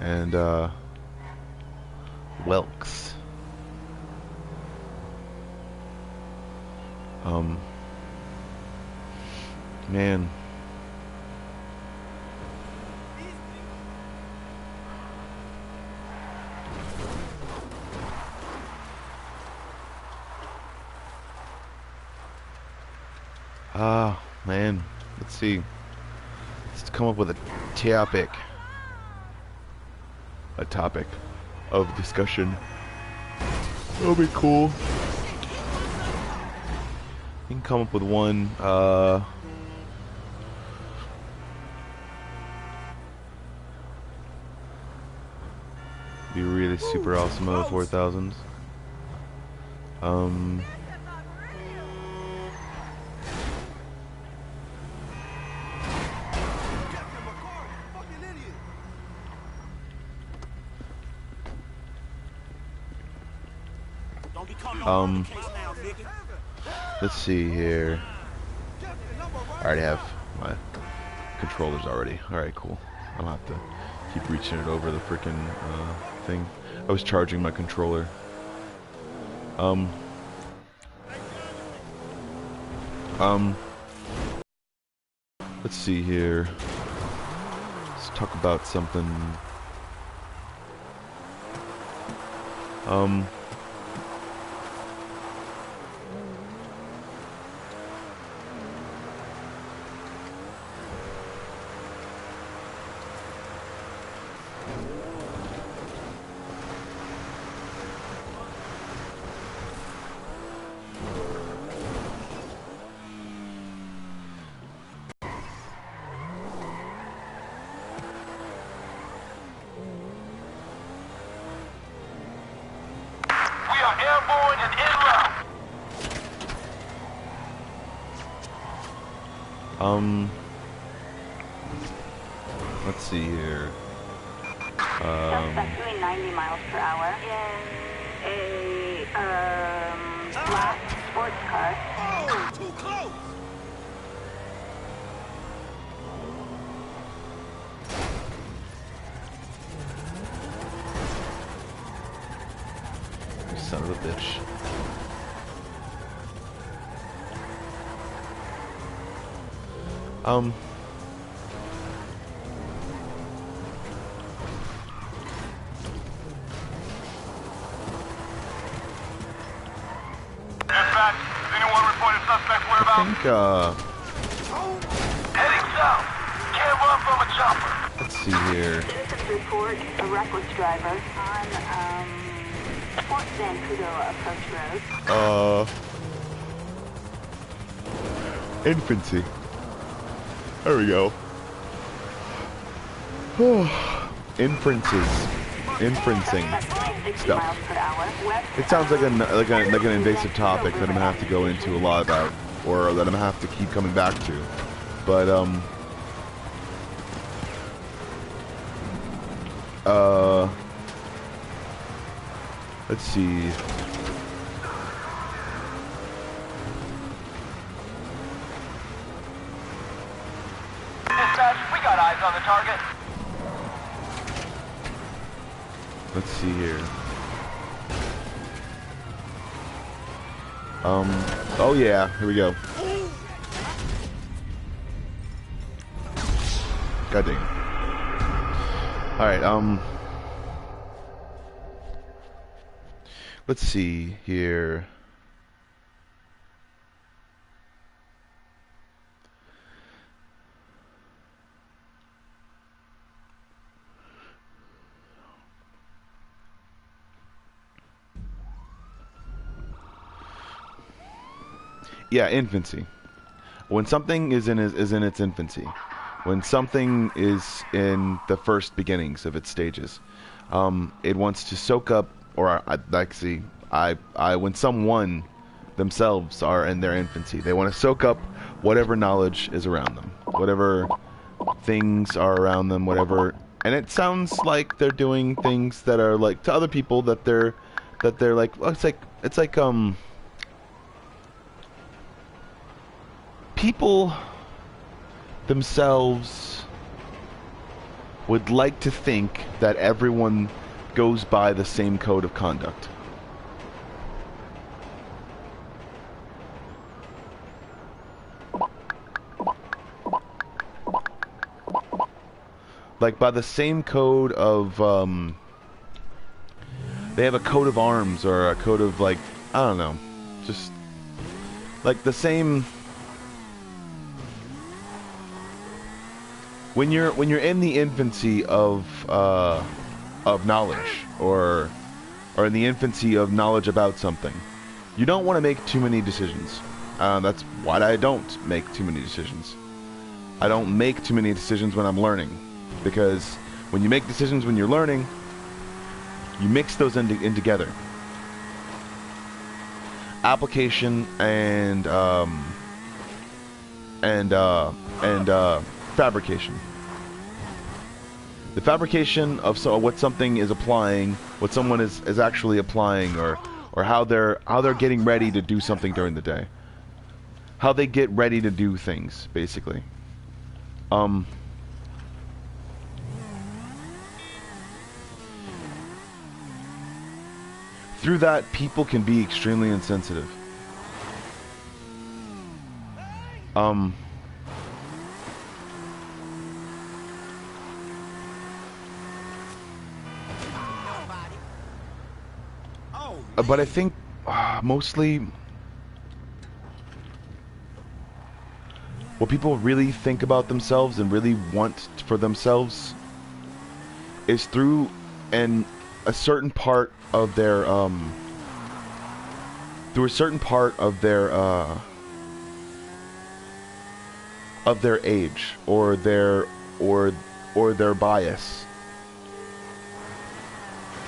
and Welks. Man. Man. Let's see. Let's come up with a topic. A topic of discussion. That'll be cool. You can come up with one, be really super awesome out of 4000s. Let's see here. I already have my controllers already. Alright, cool. I don't have to keep reaching it over the freaking thing. I was charging my controller. Let's see here. Let's talk about something. Let's see here. Just doing 90 miles per hour in a black sports car. Oh, too close. You son of a bitch. Heading south. Can't run from a chopper. Let's see here. Citizens report a reckless driver on Fort Zancudo approach road. Infancy. There we go. Inferencing stuff. It sounds like an invasive topic that I'm gonna have to go into a lot about, or that I'm gonna have to keep coming back to. But let's see. Dispatch, we got eyes on the target. Let's see here. Oh yeah, here we go. God dang. Alright, let's see here. Yeah, infancy. When something is in its infancy, when something is in the first beginnings of its stages, it wants to soak up, or when someone themselves are in their infancy, they want to soak up whatever knowledge is around them, whatever things are around them, whatever. And it sounds like they're doing things that are like to other people that they're like. Well, it's like people themselves would like to think that everyone goes by the same code of conduct. Like by the same code of, they have a coat of arms or a code of, like, I don't know, just like the same. When you're in the infancy of knowledge, or in the infancy of knowledge about something, you don't want to make too many decisions. That's why I don't make too many decisions. I don't make too many decisions when I'm learning, because when you make decisions when you're learning, you mix those in together. Application and fabrication. The fabrication of what something is applying, what someone is actually applying, or how they're getting ready to do something during the day. How they get ready to do things, basically. Through that, people can be extremely insensitive. But I think mostly what people really think about themselves and really want for themselves is through a certain part of their age or their bias.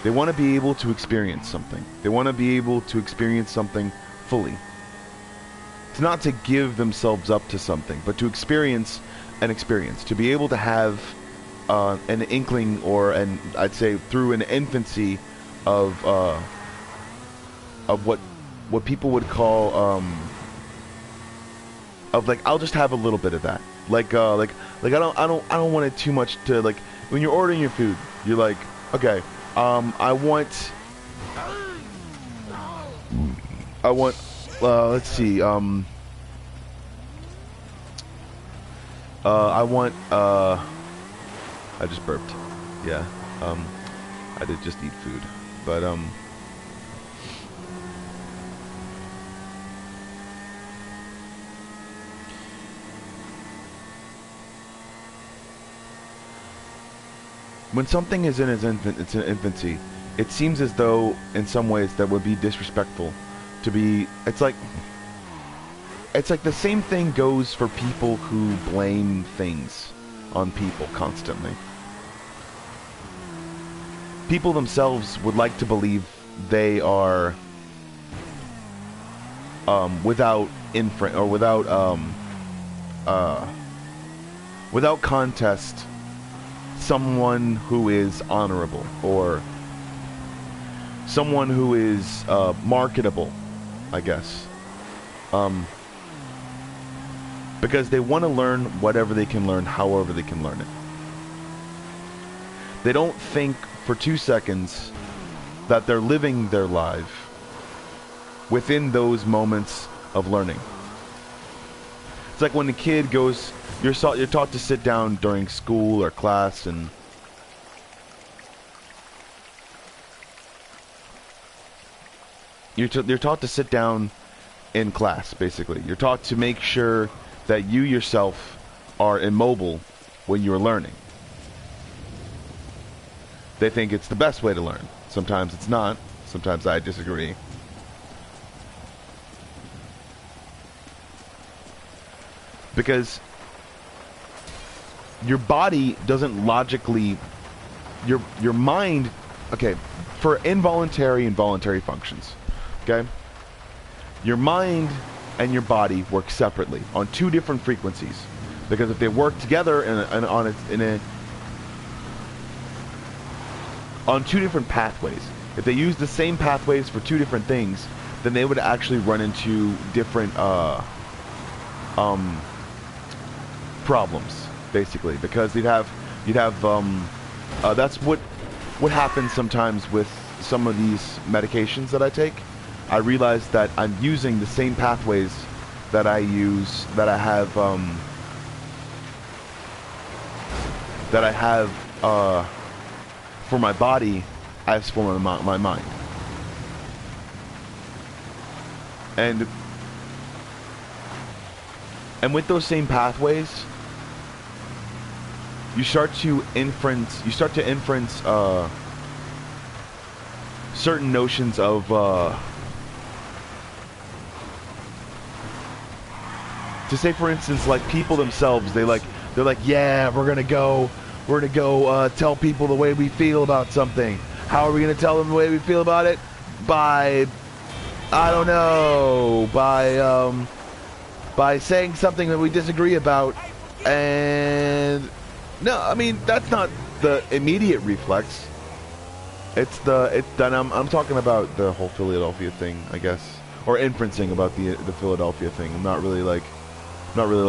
They want to be able to experience something. They want to be able to experience something fully. It's not to give themselves up to something, but to experience an experience. To be able to have an inkling, I'd say through an infancy of what people would call of, like, I'll just have a little bit of that. Like I don't want it too much to, like, when you're ordering your food, you're like, okay, I want, let's see, I just burped. Yeah, I did just eat food, but, when something is in its infancy, it seems as though, in some ways, that would be disrespectful. To be, it's like the same thing goes for people who blame things on people constantly. People themselves would like to believe they are without contest, someone who is honorable, or someone who is marketable, I guess. Because they want to learn whatever they can learn, however they can learn it. They don't think for 2 seconds that they're living their life within those moments of learning. It's like when a kid goes, you're taught to sit down during school or class, and you're taught to sit down in class, basically. You're taught to make sure that you yourself are immobile when you're learning. They think it's the best way to learn. Sometimes it's not. Sometimes I disagree. Because your body doesn't logically, your mind, okay, for involuntary and voluntary functions, okay, your mind and your body work separately on 2 different frequencies, because if they work together on 2 different pathways, if they use the same pathways for 2 different things, then they would actually run into different problems, basically, because they'd have You'd have that's what happens sometimes with some of these medications that I take. I realize that I'm using the same pathways that I have for my body as for my mind. And with those same pathways, you start to inference certain notions of to say, for instance, like people themselves, they're like, yeah, we're gonna go tell people the way we feel about something. How are we gonna tell them the way we feel about it? By, I don't know, by saying something that we disagree about. And no, I mean, that's not the immediate reflex. I'm talking about the whole Philadelphia thing, I guess, or inferencing about the Philadelphia thing. I'm not really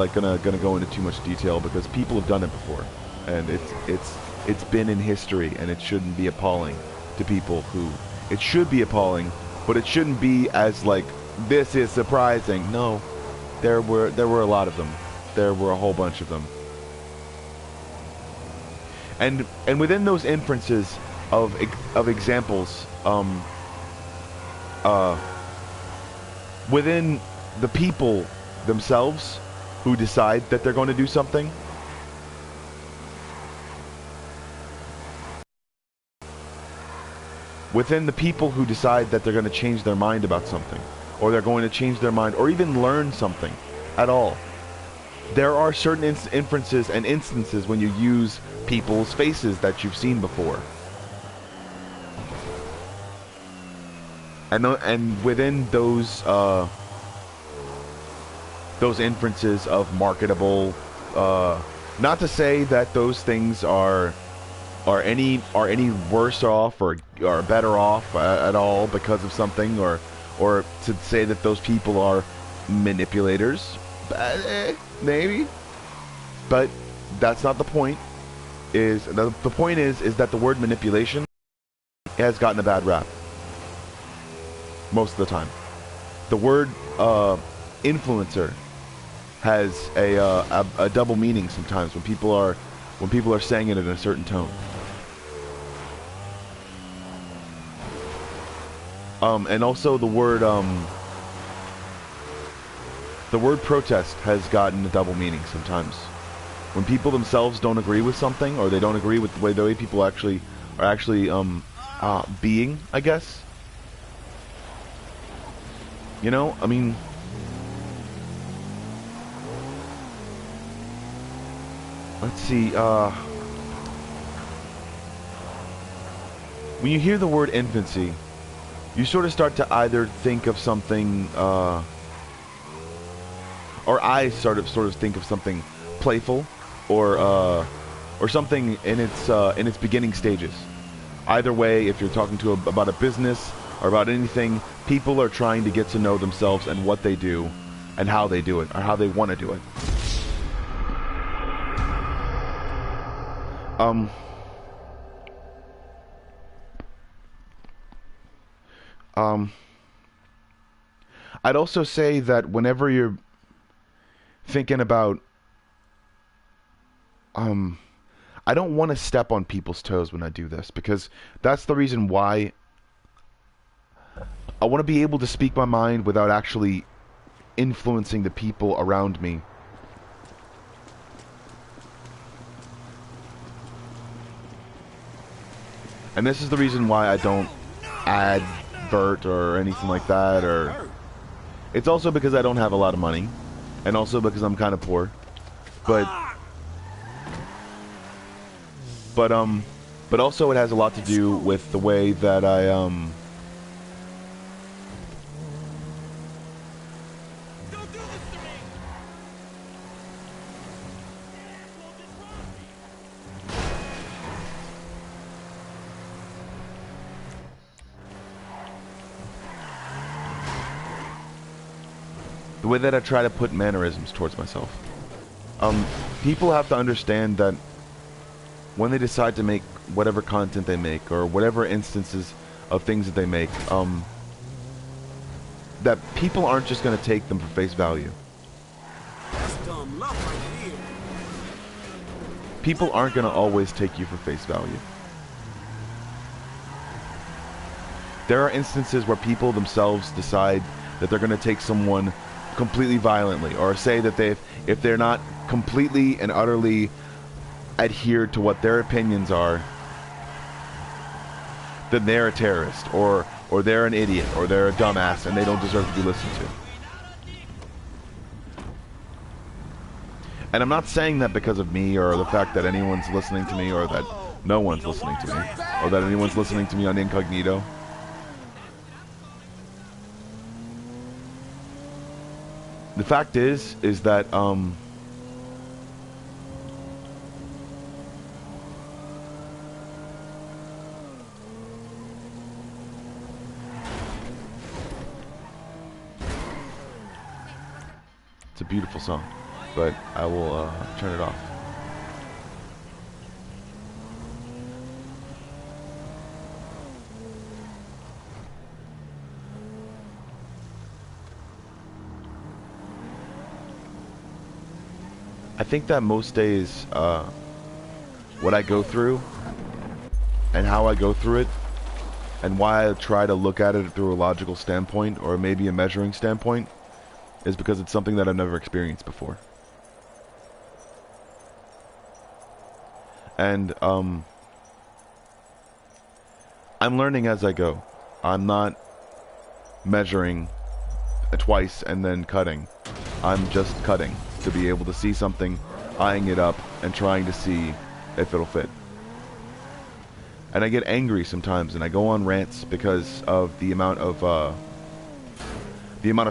gonna go into too much detail because people have done it before, and it's been in history, and it shouldn't be appalling to people who it should be appalling, but it shouldn't be as like, this is surprising. No, there were a lot of them. There were a whole bunch of them. And within those inferences of examples, within the people themselves who decide that they're going to do something, within the people who decide that they're going to change their mind about something, or they're going to change their mind, or even learn something at all, there are certain inferences and instances when you use people's faces that you've seen before. And within those inferences of marketable, not to say that those things are any worse off or are better off at all because of something, or to say that those people are manipulators, maybe, but that's not the point. The point is that the word manipulation has gotten a bad rap most of the time. The word influencer has a double meaning sometimes when people are saying it in a certain tone. And also the word protest has gotten a double meaning sometimes. When people themselves don't agree with something, or they don't agree with the way people are actually being, I guess. You know, I mean, let's see, when you hear the word infancy, you sort of start to either think of something, or I sort of think of something playful, or something in its beginning stages. Either way, if you're talking about a business or about anything, people are trying to get to know themselves and what they do, and how they do it, or how they want to do it. I'd also say that whenever you're thinking about, I don't want to step on people's toes when I do this, because that's the reason why I want to be able to speak my mind without actually influencing the people around me. And this is the reason why I don't advert or anything like that, or it's also because I don't have a lot of money, and also because I'm kind of poor. But also it has a lot to do with the way that I the way that I try to put mannerisms towards myself. People have to understand that when they decide to make whatever content they make, or whatever instances of things that they make, that people aren't just going to take them for face value. That's dumb love right here. People aren't going to always take you for face value. There are instances where people themselves decide that they're going to take someone completely violently, or say that if they're not completely and utterly adhered to what their opinions are, then they're a terrorist, or they're an idiot, or they're a dumbass, and they don't deserve to be listened to. And I'm not saying that because of me, or the fact that anyone's listening to me, or that no one's listening to me, or that anyone's listening to me on incognito. The fact is that, it's a beautiful song, but I will turn it off. I think that most days, what I go through, and how I go through it, and why I try to look at it through a logical standpoint, or maybe a measuring standpoint, is because it's something that I've never experienced before. And, I'm learning as I go. I'm not measuring twice and then cutting. I'm just cutting to be able to see something, eyeing it up, and trying to see if it'll fit. And I get angry sometimes, and I go on rants because of the amount of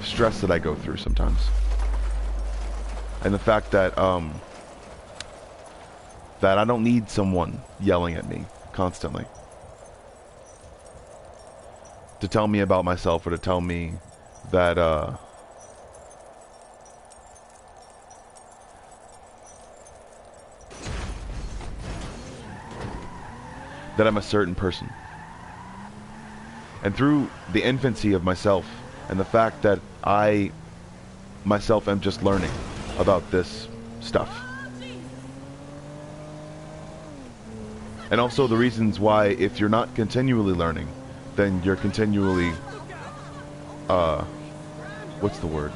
stress that I go through sometimes, and the fact that that I don't need someone yelling at me constantly to tell me about myself, or to tell me that that I'm a certain person. And through the infancy of myself, and the fact that I myself am just learning about this stuff, and also the reasons why, if you're not continually learning, then you're continually what's the word?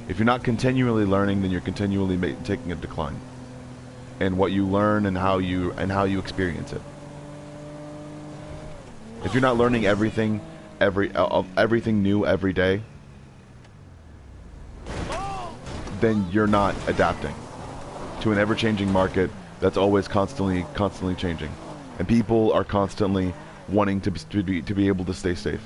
If you're not continually learning, then you're continually taking a decline in what you learn and how you experience it. If you're not learning everything new every day, then you're not adapting to an ever-changing market that's always constantly changing, and people are constantly wanting to be able to stay safe.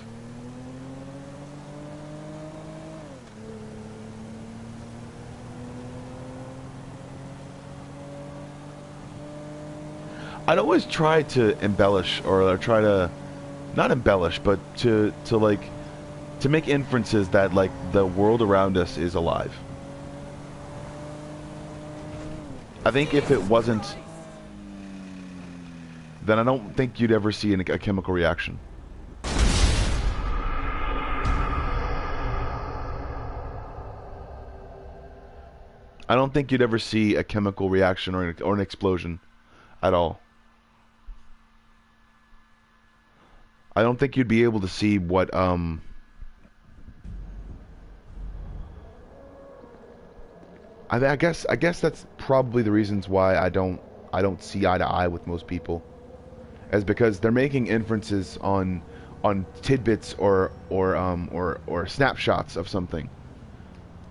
I'd always try to embellish, or try to, not embellish, but to make inferences that, like, the world around us is alive. I think if it wasn't, then I don't think you'd ever see a chemical reaction. I don't think you'd ever see a chemical reaction or an explosion at all. I don't think you'd be able to see what I guess that's probably the reasons why I don't see eye to eye with most people, is because they're making inferences on tidbits or snapshots of something.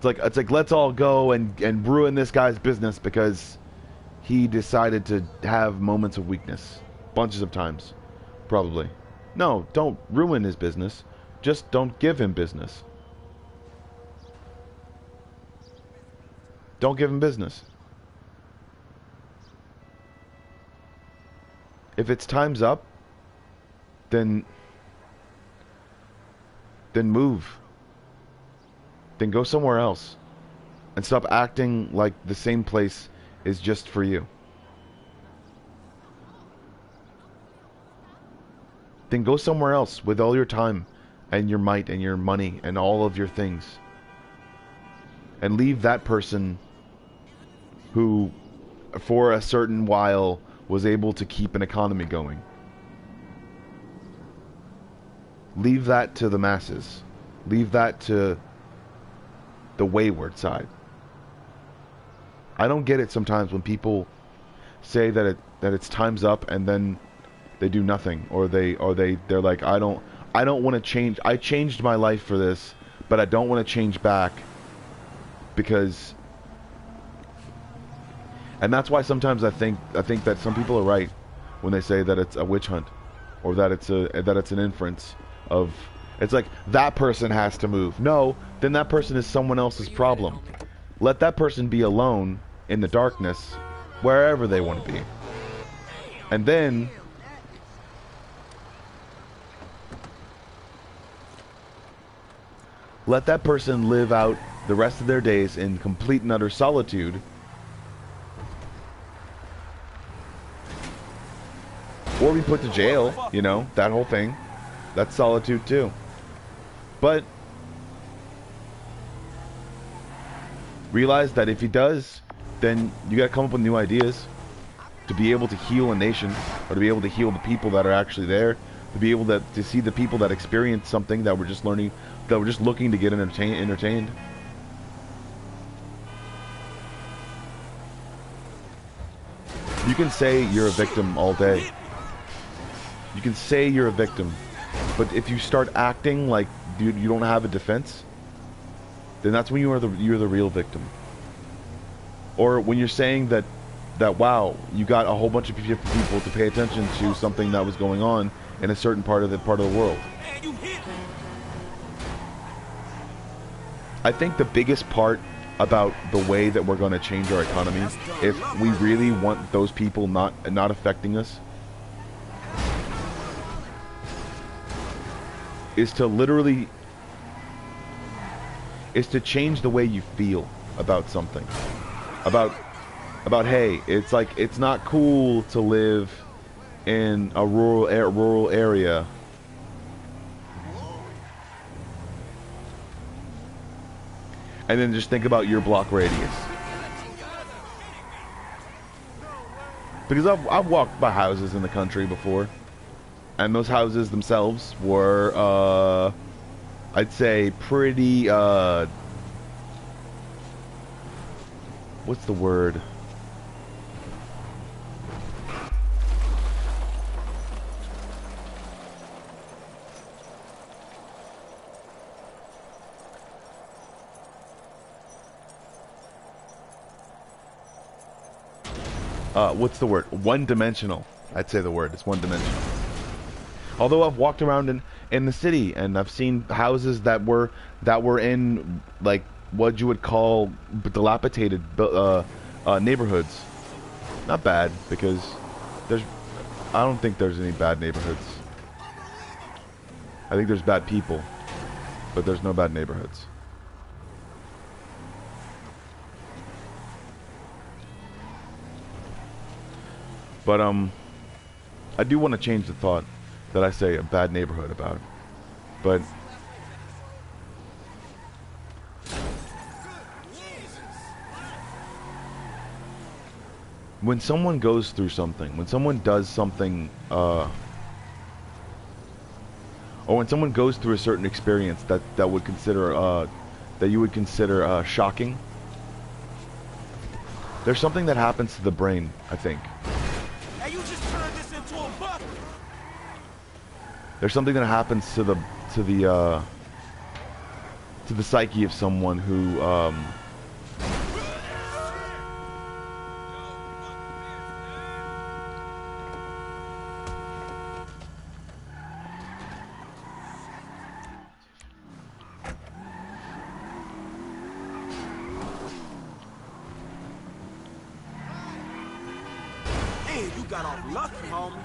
It's like let's all go and ruin this guy's business because he decided to have moments of weakness bunches of times, probably. No, don't ruin his business. Just don't give him business. Don't give him business. If it's time's up, then move. Then go somewhere else. and stop acting like the same place is just for you. Then go somewhere else with all your time and your might and your money and all of your things. And leave that person who, for a certain while, was able to keep an economy going. Leave that to the masses. Leave that to the wayward side. I don't get it sometimes when people say that it's time's up and then they do nothing, or they're like, I don't want to change. I changed my life for this, but I don't want to change back because. And that's why sometimes I think that some people are right when they say that it's a witch hunt, or that it's an inference of, it's like that person has to move. No, then that person is someone else's problem. Let that person be alone in the darkness, wherever they want to be, and then let that person live out the rest of their days in complete and utter solitude. Or be put to jail, you know, that whole thing. That's solitude too. But realize that if he does, then you gotta come up with new ideas to be able to heal a nation, or to be able to heal the people that are actually there, to be able to see the people that experience something that we're just learning, that we're just looking to get entertained. You can say you're a victim all day. You can say you're a victim, but if you start acting like you don't have a defense, then that's when you're the real victim. Or when you're saying that wow, you got a whole bunch of people to pay attention to something that was going on in a certain part of the world. I think the biggest part about the way that we're going to change our economy, if we really want those people not affecting us, is to change the way you feel about something. About hey, it's like, it's not cool to live in a rural area. And then just think about your block radius. Because I've walked by houses in the country before, and those houses themselves were, I'd say, pretty, what's the word? What's the word? One-dimensional. I'd say the word. It's one-dimensional. Although I've walked around in the city and I've seen houses that were in, like, what you would call dilapidated neighborhoods. Not bad, because I don't think there's any bad neighborhoods. I think there's bad people, but there's no bad neighborhoods. But I do want to change the thought that I say a bad neighborhood about it. But when someone goes through something, when someone does something, or when someone goes through a certain experience that you would consider shocking, there's something that happens to the brain, I think. Hey, you just turned this into a buck. There's something that happens to the psyche of someone who Hey, you got off lucky, homie.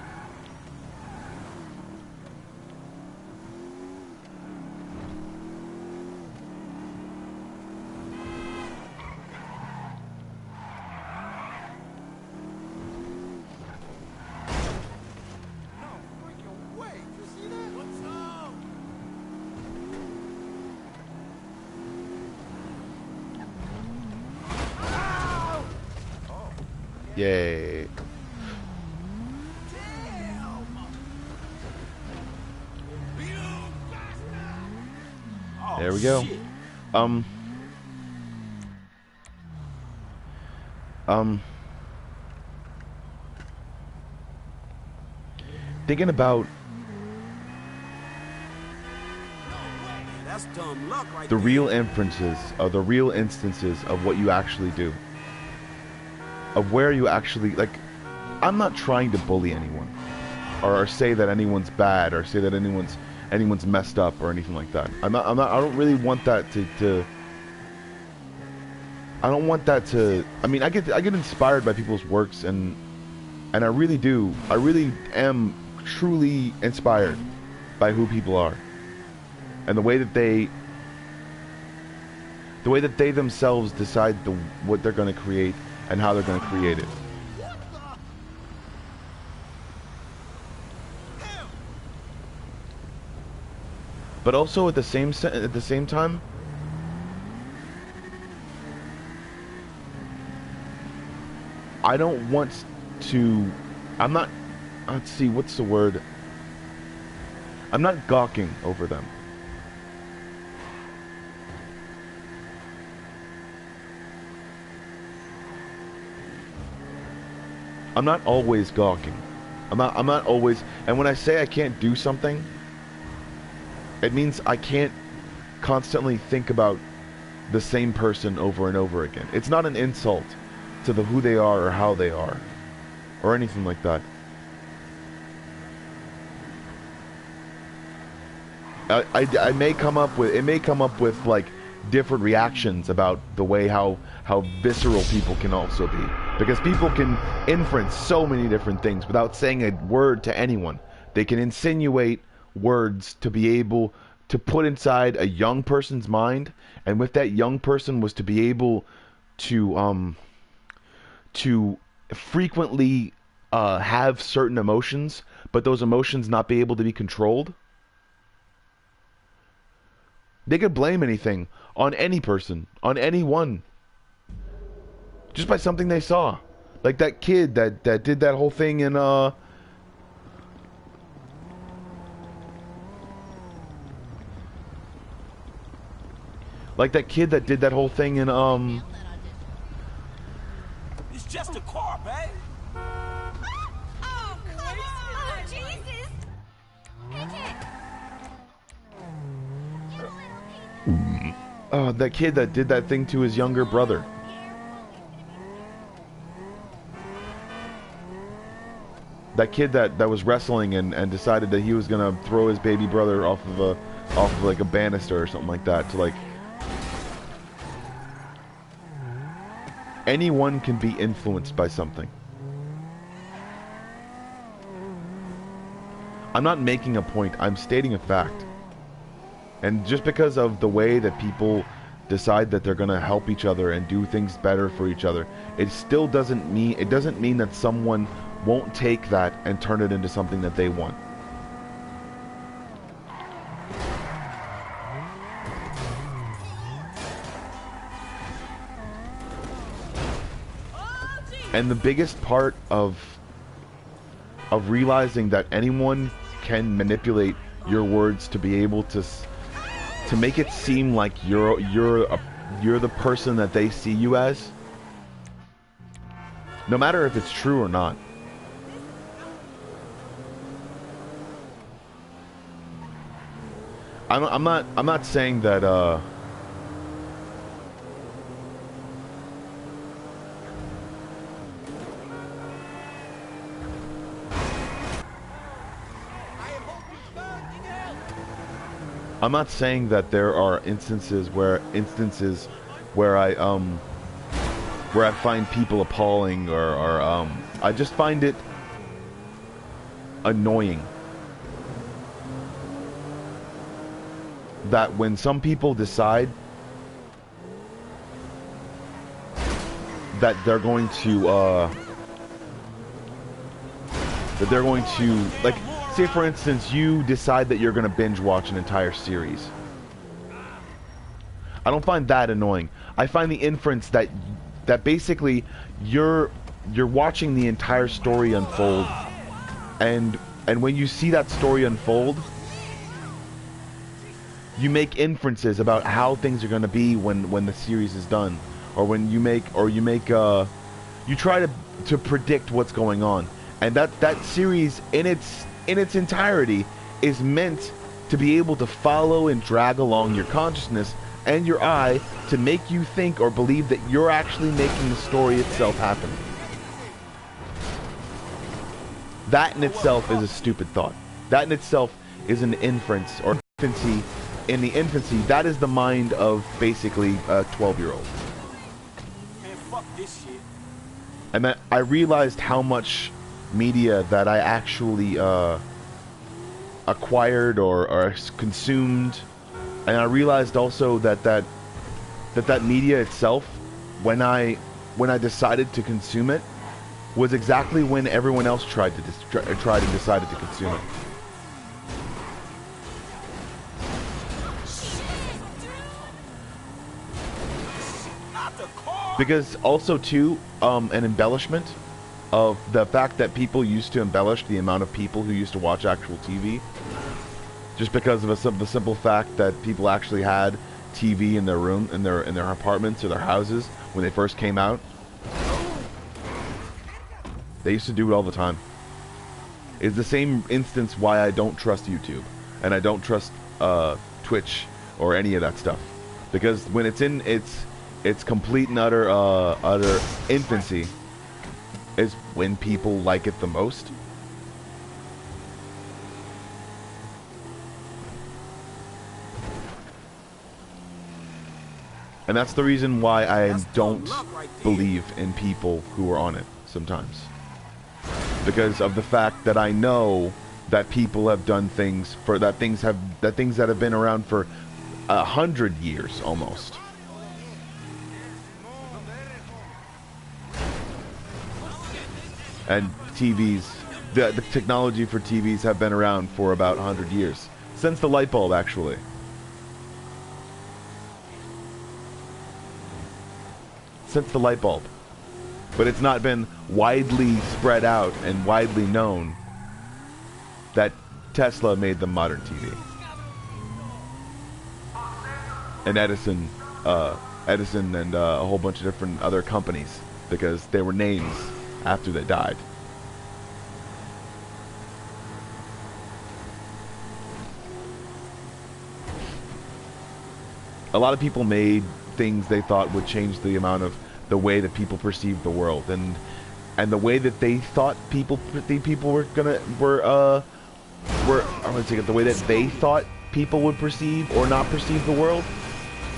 Yay. Oh, There we go. shit. Thinking about That's dumb luck right the there. real inferences, the real instances of what you actually do. Of where you actually, like, I'm not trying to bully anyone. Or say that anyone's bad, or say that anyone's messed up, or anything like that. I don't really want that to I don't want that to, I mean, I get inspired by people's works, and I really do. I really am truly inspired by who people are. And the way that they themselves decide what they're going to create and how they're going to create it. But also at the same time, I don't want to, I'm not, let's see, what's the word? I'm not gawking over them. I'm not always gawking. I'm not always, and when I say I can't do something, it means I can't constantly think about the same person over and over again. It's not an insult to who they are or how they are, or anything like that. I may come up with like different reactions about the way how visceral people can also be, because people can inference so many different things without saying a word to anyone. They can insinuate words to be able to put inside a young person's mind, and with that young person was to be able to frequently have certain emotions, but those emotions not be able to be controlled. They could blame anything on any person, on anyone, just by something they saw. Like that kid that did that whole thing in It's just a car, babe. Oh, come on! Jesus! that kid that did that thing to his younger brother. That kid that was wrestling and decided that he was gonna throw his baby brother off of like a banister or something like that. To like, anyone can be influenced by something. I'm not making a point, I'm stating a fact. And just because of the way that people decide that they're gonna help each other and do things better for each other, it still doesn't mean that someone won't take that and turn it into something that they want. And the biggest part of realizing that anyone can manipulate your words to be able to make it seem like you're the person that they see you as, no matter if it's true or not. I'm not saying that I'm not saying that there are instances where I find people appalling or I just find it annoying that when some people decide that they're going to like, say for instance you decide that you're going to binge watch an entire series. I don't find that annoying. I find the inference that basically you're you're watching the entire story unfold, and when you see that story unfold, you make inferences about how things are going to be when the series is done, or when you try to predict what's going on. And that series in its entirety is meant to be able to follow and drag along your consciousness and your eye to make you think or believe that you're actually making the story itself happen. That in itself is a stupid thought. That in itself is an inference or infancy. In the infancy, that is the mind of basically a 12-year-old. Man, fuck this shit. And that I realized how much media that I actually acquired or consumed, and I realized also that media itself, when I decided to consume it, was exactly when everyone else tried and decided to consume it. Because also too, an embellishment of the fact that people used to embellish the amount of people who used to watch actual TV, just because of the simple fact that people actually had TV in their room, in their apartments or their houses when they first came out. They used to do it all the time. It's the same instance why I don't trust YouTube and I don't trust Twitch or any of that stuff, because when it's in its complete and utter infancy is when people like it the most. And that's the reason why I don't believe in people who are on it sometimes. Because of the fact that I know that people have done things that things that have been around for 100 years almost. And TVs, the technology for TVs have been around for about 100 years. Since the light bulb, actually. Since the light bulb. But it's not been widely spread out and widely known that Tesla made the modern TV. And Edison and a whole bunch of different other companies, because they were names after they died. A lot of people made things they thought would change the way that people perceived the world, and the way that they thought the way that they thought people would perceive or not perceive the world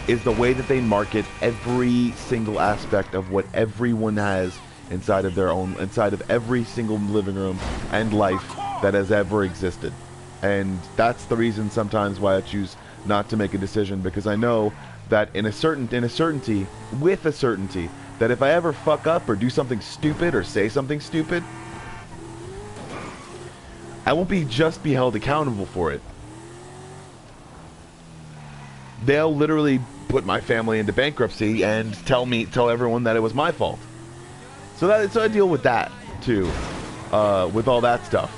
is the way that they market every single aspect of what everyone has inside of every single living room and life that has ever existed. And that's the reason sometimes why I choose not to make a decision, because I know that with a certainty that if I ever fuck up or do something stupid or say something stupid, I won't be held accountable for it. They'll literally put my family into bankruptcy and tell everyone that it was my fault. So I deal with that too, with all that stuff.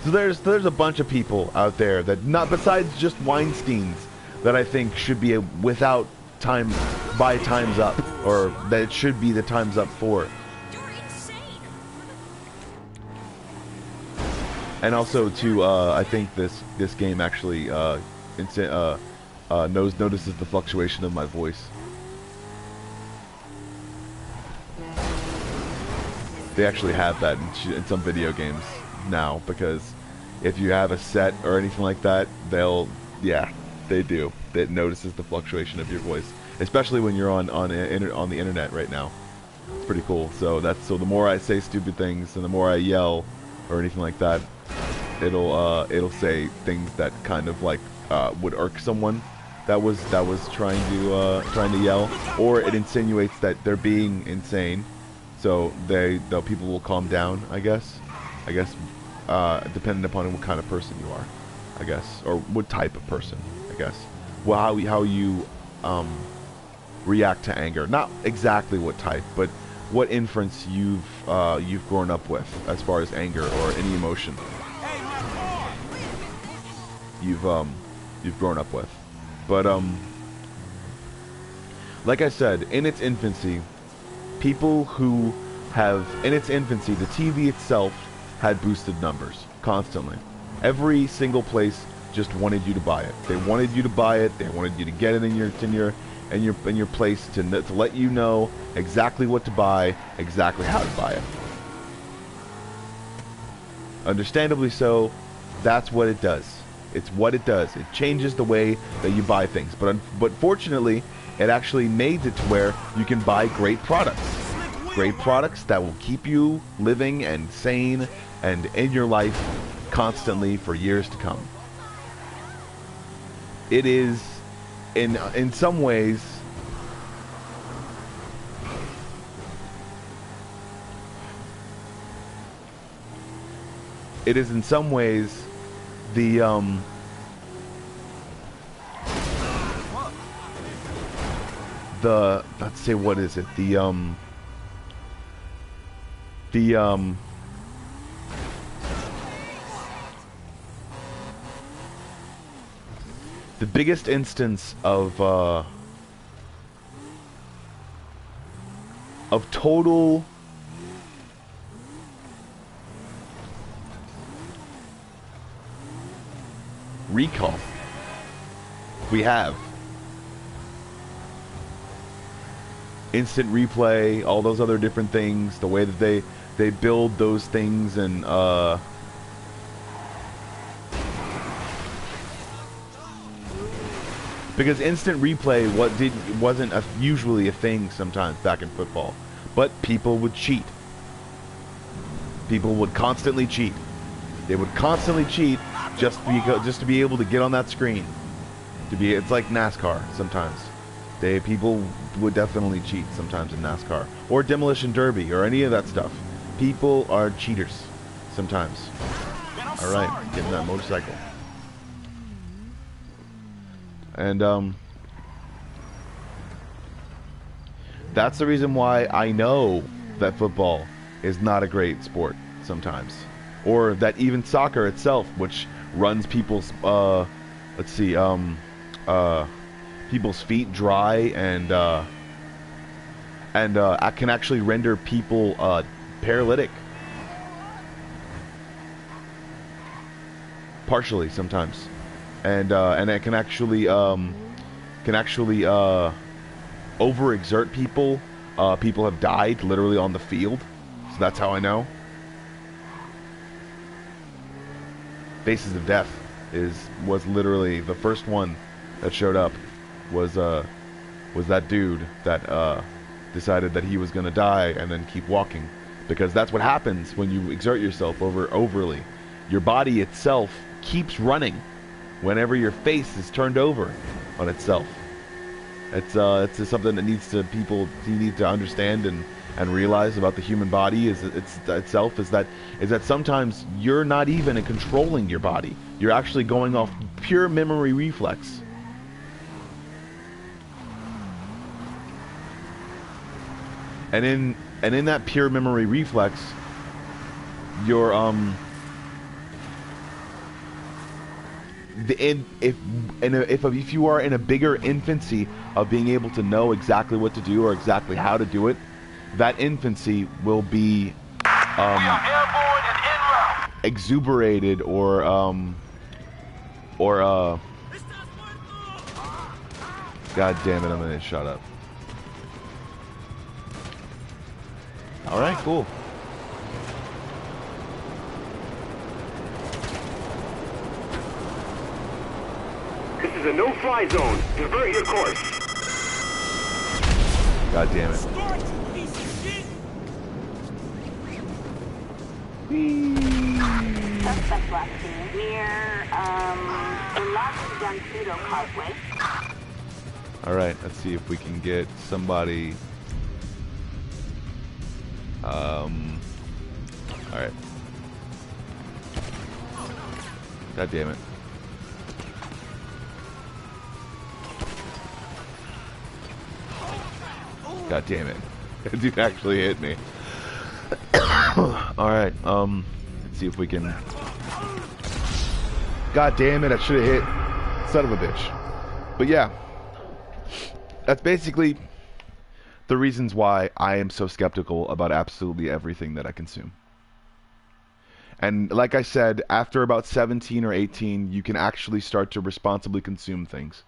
So there's a bunch of people out there that, not besides just Weinsteins, that I think should be without times up, or that it should be the times up for. You're insane. And also too, I think this game actually notices the fluctuation of my voice. They actually have that in some video games now, because if you have a set or anything like that, they do. It notices the fluctuation of your voice, especially when you're on the internet right now. It's pretty cool. So the more I say stupid things and the more I yell or anything like that, it'll say things that kind of like would irk someone that was trying to yell, or it insinuates that they're being insane. So people will calm down, I guess, depending upon what kind of person you are, I guess, or what type of person, I guess. well, how you react to anger. Not exactly what type, but what inference you've grown up with as far as anger or any emotion you've grown up with. But like I said, in its infancy, people who have in its infancy, the TV itself had boosted numbers constantly. Every single place just wanted you to buy it. They wanted you to buy it. They wanted you to get it in your place to let you know exactly what to buy, exactly how to buy it. Understandably so, that's what it does. It's what it does. It changes the way that you buy things. But fortunately, it actually made it to where you can buy great products. Great products that will keep you living and sane and in your life constantly for years to come. It is, in some ways, the let's say, what is it? The biggest instance of total recall we have. Instant replay, all those other different things, the way that they build those things, and because instant replay wasn't usually a thing sometimes back in football, but people would cheat. People would constantly cheat. They would constantly cheat just to be able to get on that screen. It's like NASCAR sometimes. People would definitely cheat sometimes in NASCAR or Demolition Derby or any of that stuff. People are cheaters sometimes. All right, getting that motorcycle. And that's the reason why I know that football is not a great sport sometimes, or that even soccer itself, which runs people's people's feet dry and can actually render people paralytic partially sometimes, and it can actually overexert people. People have died literally on the field, so that's how I know. Faces of Death was literally the first one that showed up. Was that dude that decided that he was going to die and then keep walking, because that's what happens when you exert yourself overly. Your body itself keeps running whenever your face is turned over on itself. It's just something that people need to understand and realize about the human body is that sometimes you're not even controlling your body. You're actually going off pure memory reflex. And in that pure memory reflex, you're if you are in a bigger infancy of being able to know exactly what to do or exactly how to do it, that infancy will be exuberated or God damn it, I'm gonna shut up. Alright, cool. This is a no-fly zone. Divert your course. God damn it. Suspect last seen near the Los Gantudo Causeway. Alright, let's see if we can get somebody. Alright. God damn it. God damn it. That dude actually hit me. Alright, let's see if we can... God damn it, I should have hit. Son of a bitch. But yeah, that's basically the reasons why I am so skeptical about absolutely everything that I consume. And like I said, after about 17 or 18, you can actually start to responsibly consume things.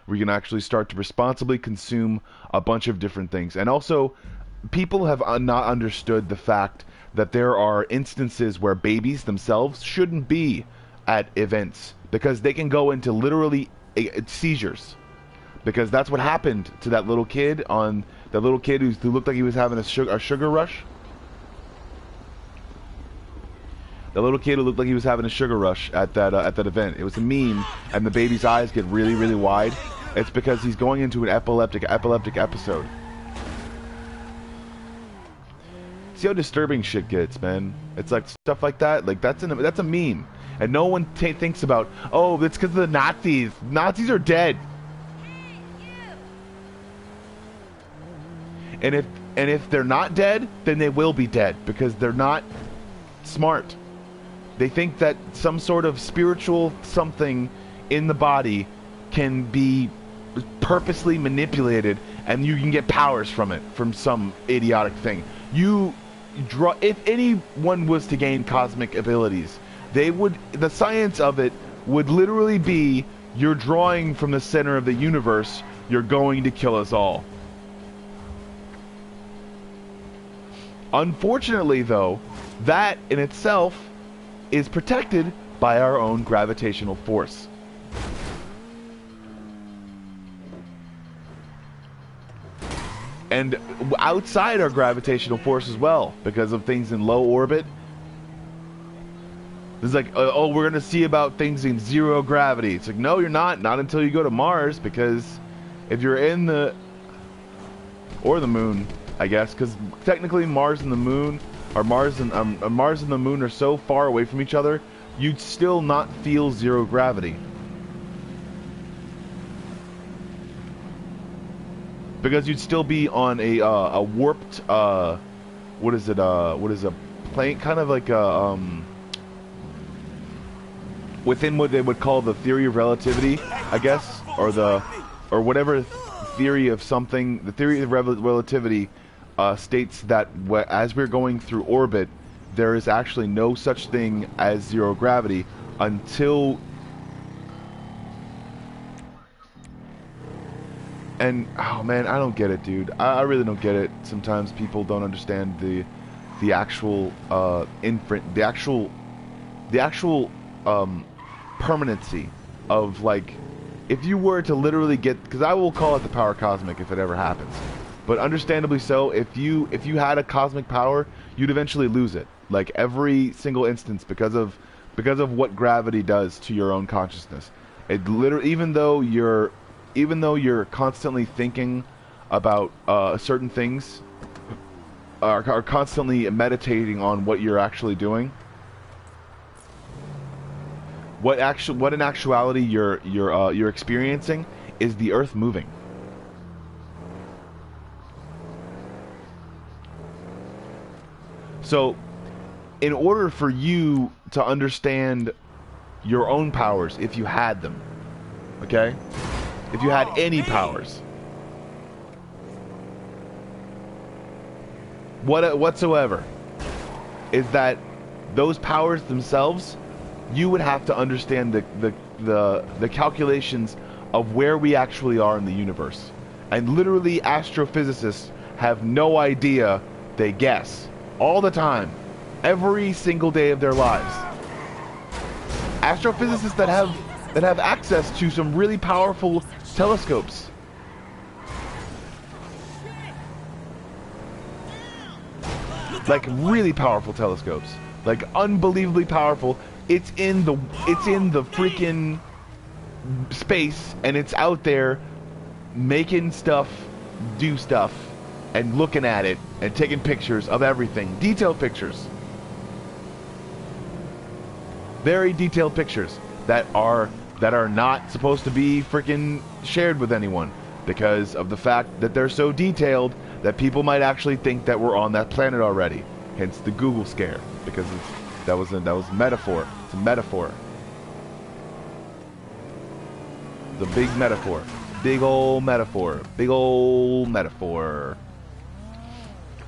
We can actually start to responsibly consume a bunch of different things. And also, people have not understood the fact that there are instances where babies themselves shouldn't be at events because they can go into literally seizures. Because that's what happened to that little kid who looked like he was having a sugar rush. The little kid who looked like he was having a sugar rush at that event. It was a meme, and the baby's eyes get really, really wide. It's because he's going into an epileptic episode. See how disturbing shit gets, man. It's like stuff like that. Like that's a meme, and no one thinks about. Oh, it's because of the Nazis. Nazis are dead. And if they're not dead, then they will be dead because they're not smart. They think that some sort of spiritual something in the body can be purposely manipulated, and you can get powers from it, from some idiotic thing. If anyone was to gain cosmic abilities, the science of it would literally be, you're drawing from the center of the universe, you're going to kill us all. Unfortunately, though, that in itself is protected by our own gravitational force. And outside our gravitational force as well, because of things in low orbit. It's like, oh, we're going to see about things in zero gravity. It's like, no, you're not. Not until you go to Mars, because if you're in the... or the moon, I guess, because technically Mars and the moon... Mars and the moon are so far away from each other, you'd still not feel zero gravity. Because you'd still be on a warped, what is a plane, kind of like a, within what they would call the theory of relativity, I guess, or whatever theory of something, the theory of relativity states that as we're going through orbit, there is actually no such thing as zero gravity until... And, oh man, I don't get it, dude. I really don't get it. Sometimes people don't understand the actual permanency of, like, if you were to literally get, because I will call it the power cosmic if it ever happens. But understandably so, if you had a cosmic power, you'd eventually lose it. Like every single instance, because of what gravity does to your own consciousness. It literally, even though you're constantly thinking about certain things, are constantly meditating on what you're actually doing. What in actuality you're experiencing is the Earth moving. So, in order for you to understand your own powers, if you had them, okay? If you had any powers, whatsoever, is that those powers themselves, you would have to understand the calculations of where we actually are in the universe. And literally, astrophysicists have no idea. They guess all the time, every single day of their lives. Astrophysicists that have access to some really powerful telescopes. Like really powerful telescopes. Like unbelievably powerful. It's in the freaking space, and it's out there making stuff do stuff and looking at it and taking pictures of everything. Detailed pictures. Very detailed pictures that are not supposed to be freaking shared with anyone. because of the fact that they're so detailed that people might actually think that we're on that planet already. Hence the Google scare, because that was a metaphor. It's a metaphor. It's a big metaphor. Big old metaphor. Big old metaphor.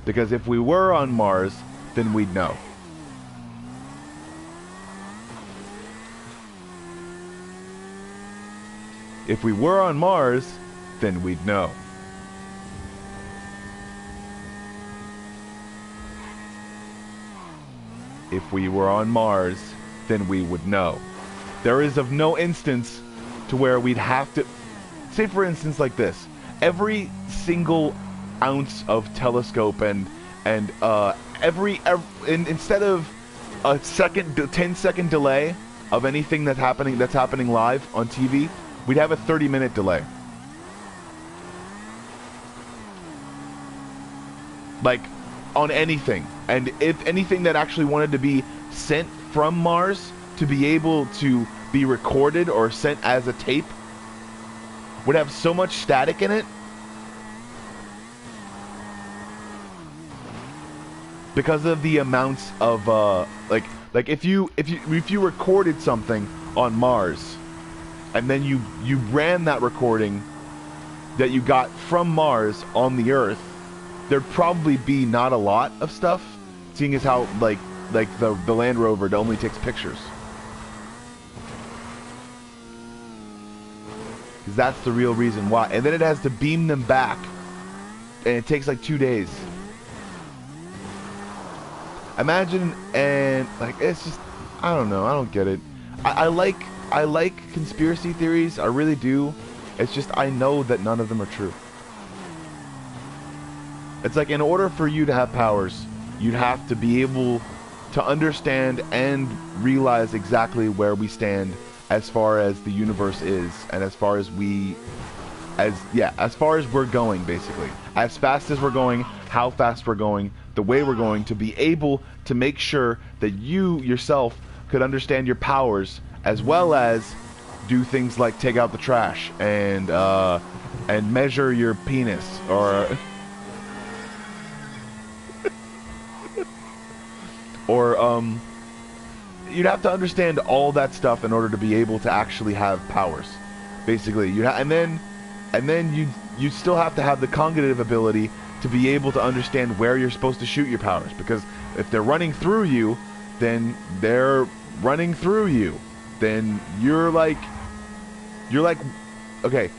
Because if we were on Mars, then we'd know. If we were on Mars, then we'd know. If we were on Mars, then we would know. There is of no instance to where we'd have to... Say for instance like this. Every single ounce of telescope and instead of a 10-second delay of anything that's happening live on TV, we'd have a 30-minute delay. Like, on anything. And if anything that actually wanted to be sent from Mars to be able to be recorded or sent as a tape would have so much static in it because of the amounts of like if you recorded something on Mars and then you ran that recording that you got from Mars on the Earth, there'd probably be not a lot of stuff, seeing as how like the Land Rover only takes pictures. Because that's the real reason why. And then it has to beam them back, and it takes like 2 days. Imagine, and like it's just, I don't know, I don't get it. I like conspiracy theories, I really do. It's just I know that none of them are true. It's like in order for you to have powers, you'd have to be able to understand and realize exactly where we stand as far as the universe is, and as far as as far as we're going, basically. As fast as we're going, how fast we're going, the way we're going, to be able to make sure that you yourself could understand your powers, as well as do things like take out the trash and measure your penis, or you'd have to understand all that stuff in order to be able to actually have powers, basically. And then you still have to have the cognitive ability to be able to understand where you're supposed to shoot your powers, because if they're running through you, then they're running through you. Then you're like, okay,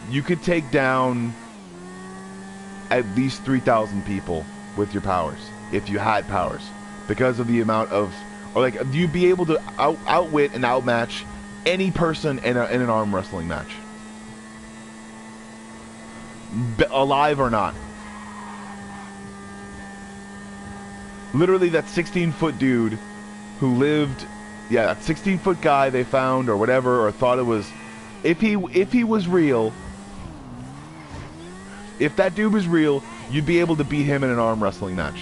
you could take down at least 3,000 people with your powers if you had powers, because of the amount of, or like you'd be able to outwit and outmatch any person in an arm wrestling match, alive or not. Literally, that 16-foot dude who lived, that 16-foot guy they found or whatever, or thought it was, if he was real, if that dude was real, you'd be able to beat him in an arm wrestling match.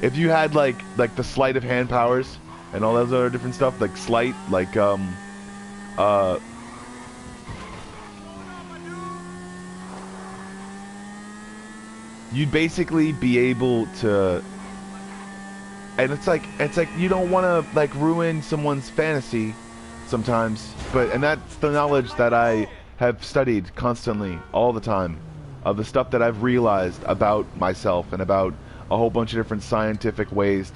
If you had like the sleight of hand powers and all those other different stuff, like sleight, like you'd basically be able to, and it's like you don't want to like ruin someone's fantasy sometimes, and that's the knowledge that I have studied constantly all the time, of the stuff that I've realized about myself and about a whole bunch of different scientific ways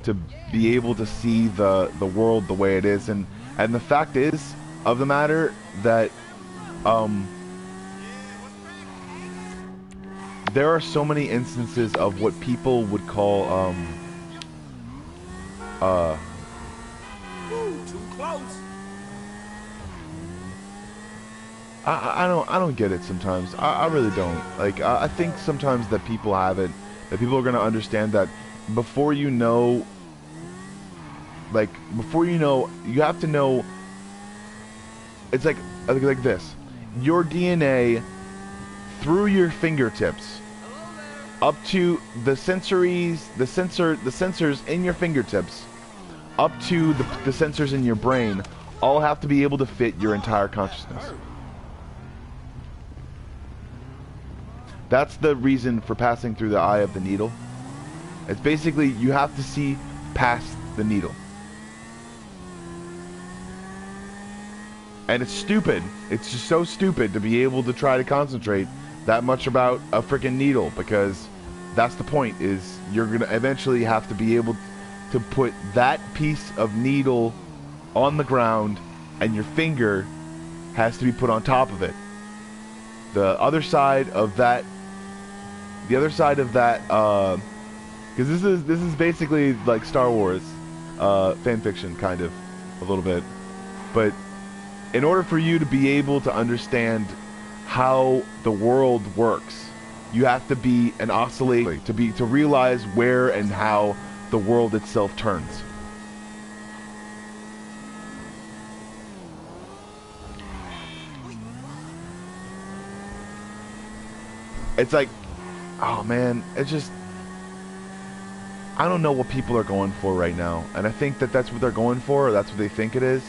to be able to see the world the way it is, and the fact is of the matter that there are so many instances of what people would call Ooh, too close. I don't get it sometimes. I really don't. Like I think sometimes that people have it, that people are gonna understand that before you know, you have to know. It's like this. Your DNA through your fingertips up to the sensors in your fingertips, up to the sensors in your brain, all have to be able to fit your entire consciousness. That's the reason for passing through the eye of the needle. It's basically you have to see past the needle. And it's stupid. It's just so stupid to be able to try to concentrate that much about a freaking needle, because that's the point, is you're going to eventually have to be able to put that piece of needle on the ground, and your finger has to be put on top of it. The other side of that, because this is basically like Star Wars fan fiction, kind of, a little bit. But in order for you to be able to understand how the world works, you have to be an oscillator to realize where and how the world itself turns. It's like, oh man, it's just, I don't know what people are going for right now, and I think that that's what they're going for, or that's what they think it is.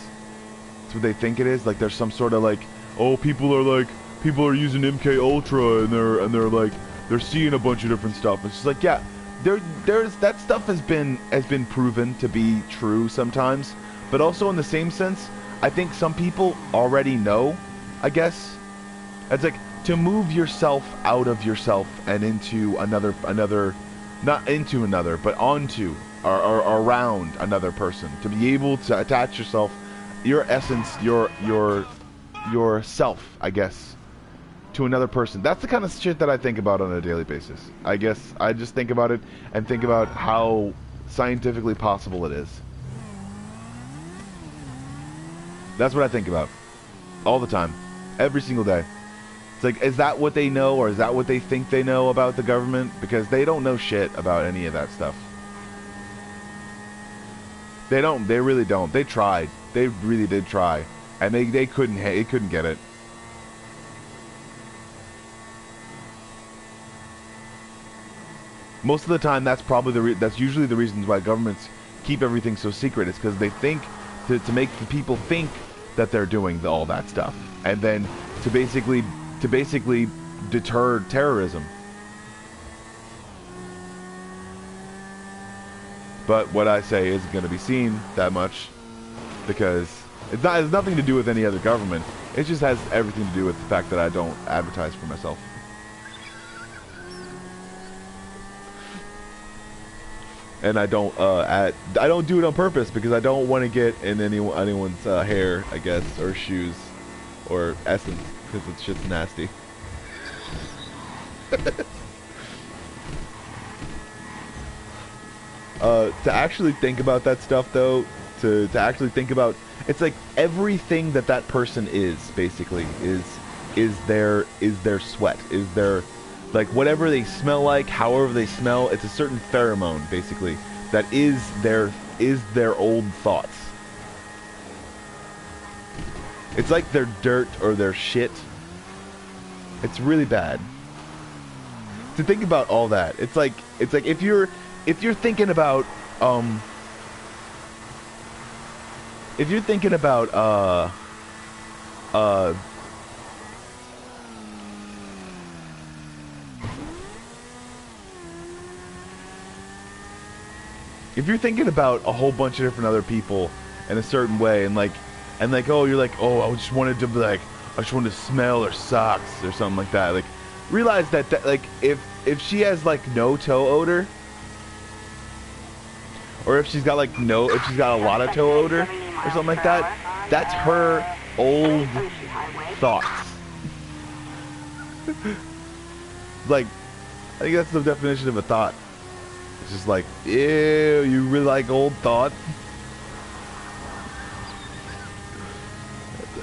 That's what they think it is. Like there's some sort of like, oh, people are using MK Ultra, and they're seeing a bunch of different stuff. It's just like, yeah, there's that stuff has been proven to be true sometimes, but also in the same sense, I think some people already know, I guess. It's like to move yourself out of yourself and into another, not into another, but onto or around another person, to be able to attach yourself, your essence, your self, I guess, to another person. That's the kind of shit that I think about on a daily basis. I guess I just think about it and think about how scientifically possible it is. That's what I think about all the time, every single day. It's like, is that what they know, or is that what they think they know about the government? Because they don't know shit about any of that stuff. They don't. They really don't. They tried. They really did try, and they couldn't get it. Most of the time, that's probably that's usually the reasons why governments keep everything so secret. It's because they think to make the people think that they're doing all that stuff, and then to basically deter terrorism. But what I say isn't going to be seen that much, because it has nothing to do with any other government. It just has everything to do with the fact that I don't advertise for myself. And I don't do it on purpose, because I don't want to get in anyone's hair, I guess, or shoes, or essence, because it's just nasty. To actually think about that stuff, though, to actually think about, it's like everything that person is basically is their sweat, is their, like, whatever they smell like, however they smell, it's a certain pheromone basically that is their old thoughts. It's like their dirt or their shit. It's really bad to think about all that. It's like if you're thinking about if you're thinking about if you're thinking about a whole bunch of different other people in a certain way, and like, oh, you're like, oh, I just wanted to be like, I just wanted to smell her socks or something like that. Like, realize that like, if she has like no toe odor, or if she's got like if she's got a lot of toe odor or something like that, that's her old thoughts. Like, I think that's the definition of a thought. It's just like, ew, you really like old thoughts?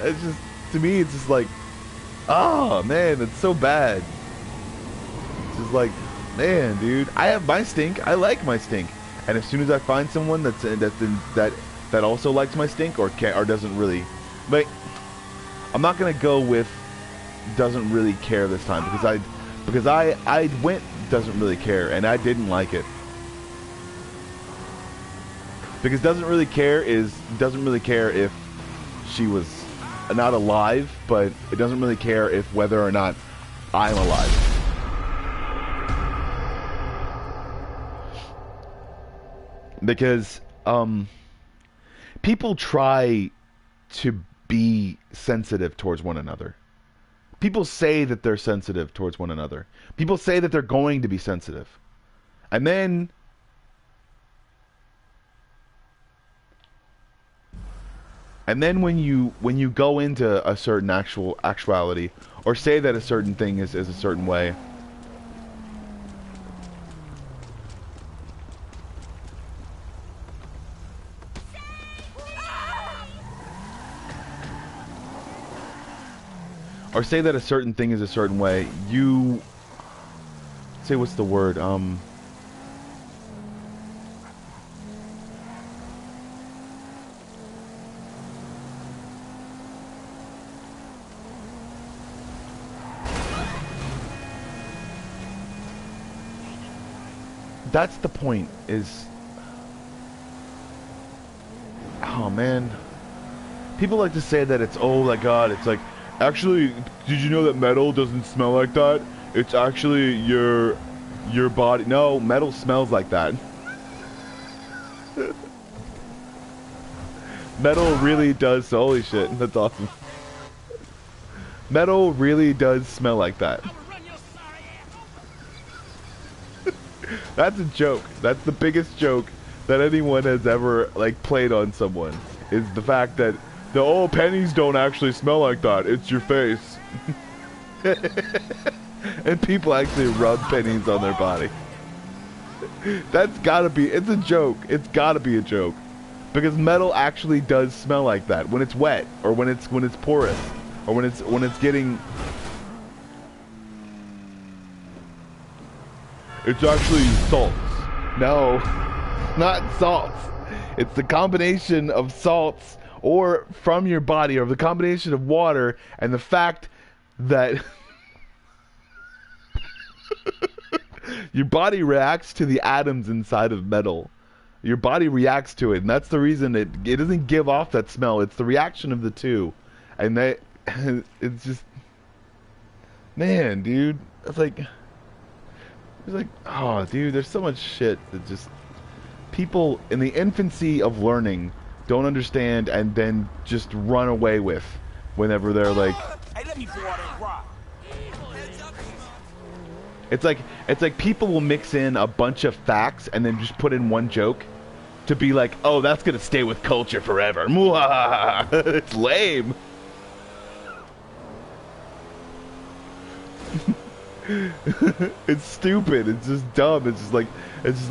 It's just, to me, it's just like, oh man, it's so bad. It's just like, man, dude, I have my stink. I like my stink, and as soon as I find someone that also likes my stink, or doesn't really, like, I'm not gonna go with doesn't really care this time, because I went doesn't really care, and I didn't like it. Because doesn't really care if she was not alive, but it doesn't really care if whether or not I'm alive. Because people try to be sensitive towards one another. People say that they're sensitive towards one another. People say that they're going to be sensitive. And then when you go into a certain actuality, or say that a certain thing is a certain way, or say that a certain thing is a certain way, you say, what's the word? That's the point, is, oh man, people like to say that it's, oh my god, it's like, actually, did you know that metal doesn't smell like that? It's actually your body. No, metal smells like that. Metal really does, holy shit, that's awesome. Metal really does smell like that. That's a joke. That's the biggest joke that anyone has ever, like, played on someone, is the fact that the old pennies don't actually smell like that. It's your face. And people actually rub pennies on their body. That's gotta be, it's a joke. It's gotta be a joke. Because metal actually does smell like that when it's wet, or when it's porous, or when it's getting. It's actually salts. No, not salts. It's the combination of salts or from your body, or the combination of water and the fact that your body reacts to the atoms inside of metal. Your body reacts to it, and that's the reason it doesn't give off that smell. It's the reaction of the two, and it's just, man, dude. It's like, oh, dude, there's so much shit that just people in the infancy of learning don't understand, and then just run away with whenever they're like. Hey, let me pour that rock. It's like people will mix in a bunch of facts and then just put in one joke to be like, oh, that's gonna stay with culture forever. It's lame. It's stupid. It's just dumb. It's just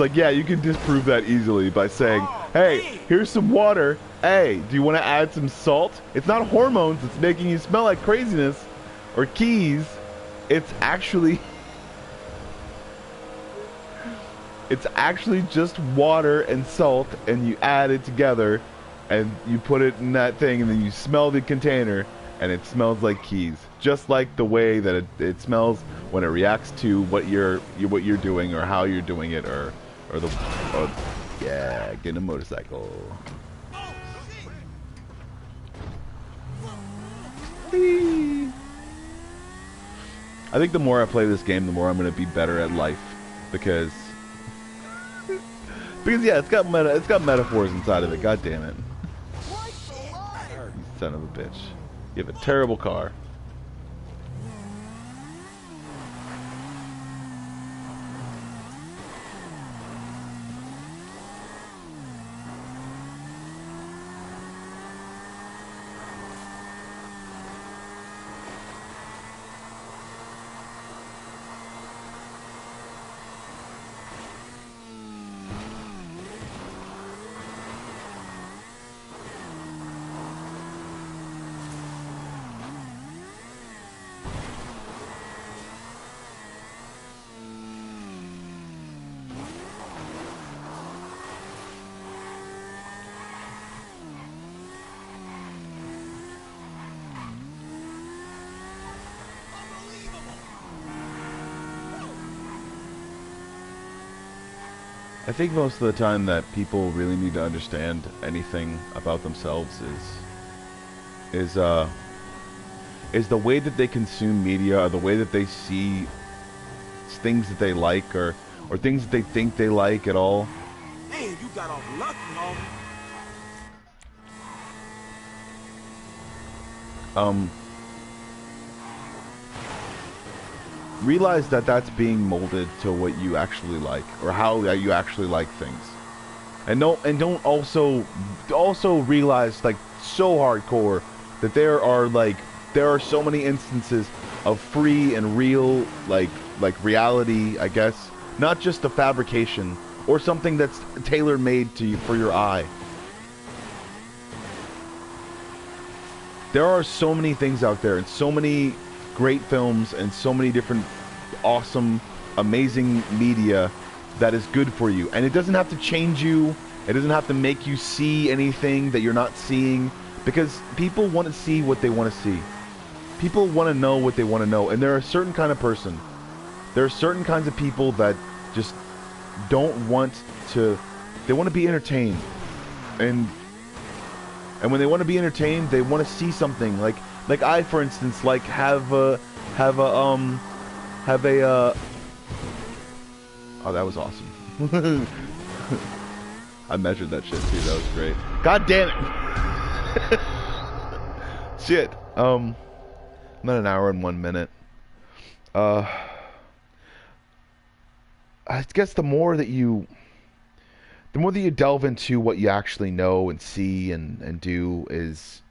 like, yeah, you can disprove that easily by saying, hey, here's some water. Hey, do you want to add some salt? It's not hormones that's making you smell like craziness or keys. It's actually just water and salt, and you add it together, and you put it in that thing, and then you smell the container, and it smells like keys. Just like the way that it smells when it reacts to what you're doing, or how you're doing it, or yeah, getting a motorcycle. Whee! I think the more I play this game, the more I'm gonna be better at life, because yeah, it's got metaphors inside of it. God damn it! You son of a bitch! You have a terrible car. I think most of the time that people really need to understand anything about themselves is is the way that they consume media, or the way that they see things that they like, or things that they think they like at all. Man, you got off lucky, homie. Realize that that's being molded to what you actually like, or how you actually like things. And don't also realize, like, so hardcore, that there are so many instances of free and real like reality, I guess, not just a fabrication or something that's tailor-made to you for your eye. There are so many things out there, and so many great films, and so many different awesome, amazing media that is good for you. And it doesn't have to change you. It doesn't have to make you see anything that you're not seeing, because people want to see what they want to see. People want to know what they want to know. And there are a certain kind of person. There are certain kinds of people that just don't want to... They want to be entertained. And when they want to be entertained, they want to see something. Like I, for instance, like have a oh, that was awesome. I measured that shit too. That was great. God damn it. Shit. I'm at an hour and 1 minute. I guess the more that you delve into what you actually know and see and do is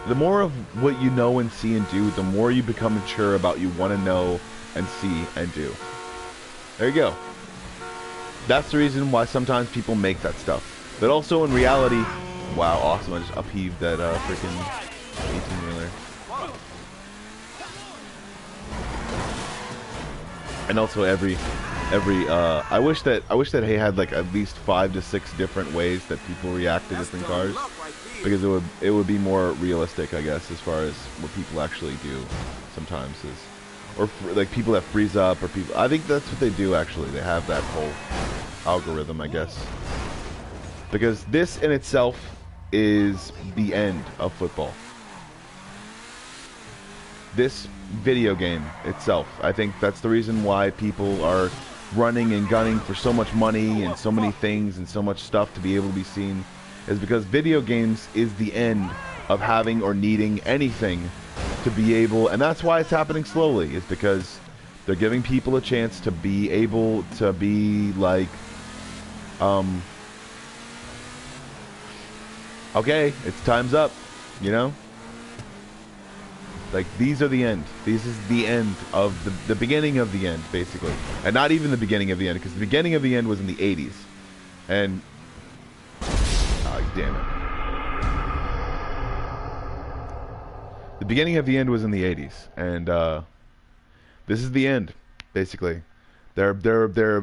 the more of what you know and see and do, the more you become mature about you want to know and see and do. There you go. That's the reason why sometimes people make that stuff. But also in reality, wow, awesome! I just upheaved that freaking 18-wheeler. And also I wish that he had like at least 5 to 6 different ways that people react to different cars. Because it would be more realistic, I guess, as far as what people actually do sometimes is, or like people that freeze up, or people. I think that's what they do actually. They have that whole algorithm, I guess. Because this in itself is the end of football. This video game itself, I think that's the reason why people are running and gunning for so much money and so many things and so much stuff to be able to be seen. Is because video games is the end of having or needing anything to be able, and that's why it's happening slowly, is because they're giving people a chance to be able to be like, okay, it's time's up, you know? Like, these are the end. This is the end of the beginning of the end, basically. And not even the beginning of the end, because the beginning of the end was in the 80s. And damn it. The beginning of the end was in the 80s, and this is the end, basically. They're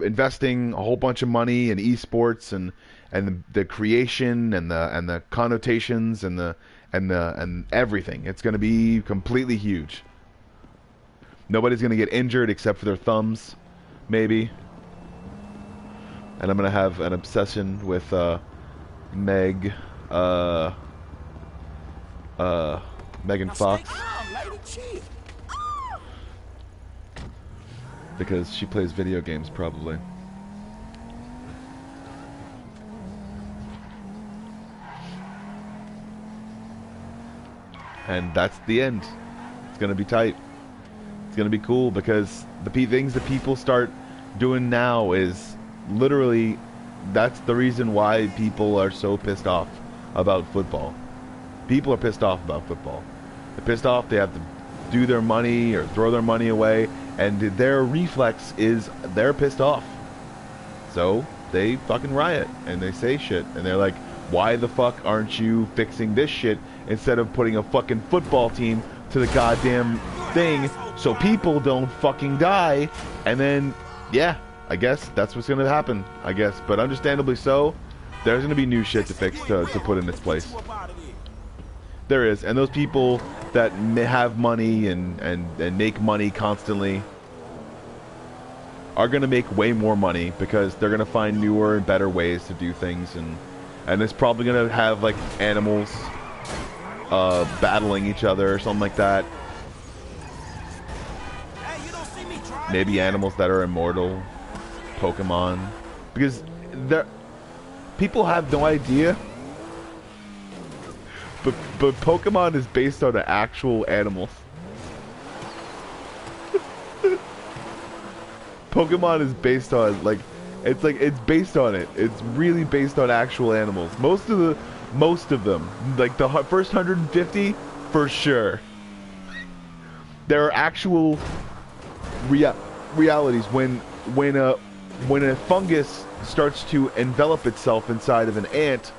investing a whole bunch of money in esports and the creation and the connotations and everything. It's going to be completely huge. Nobody's going to get injured except for their thumbs, maybe. And I'm going to have an obsession with Megan Fox, because she plays video games probably. And that's the end. It's gonna be tight. It's gonna be cool, because the things that people start doing now is literally, that's the reason why people are so pissed off about football. People are pissed off about football. They're pissed off. They have do their money or throw their money away, and their reflex is they're pissed off. So they fucking riot and they say shit, and they're like, why the fuck aren't you fixing this shit instead of putting a fucking football team to the goddamn thing so people don't fucking die? And then, yeah, I guess that's what's gonna happen, I guess. But understandably so, there's gonna be new shit to fix, to put in its place. There is, and those people that have money and make money constantly are gonna make way more money because they're gonna find newer and better ways to do things, and it's probably gonna have like animals battling each other or something like that. Maybe animals that are immortal, Pokemon, because people have no idea, but Pokemon is based on actual animals. Pokemon is based on it's based on it. It's really based on actual animals. Most of them, like the first 150, for sure. There are actual realities when a fungus starts to envelop itself inside of an ant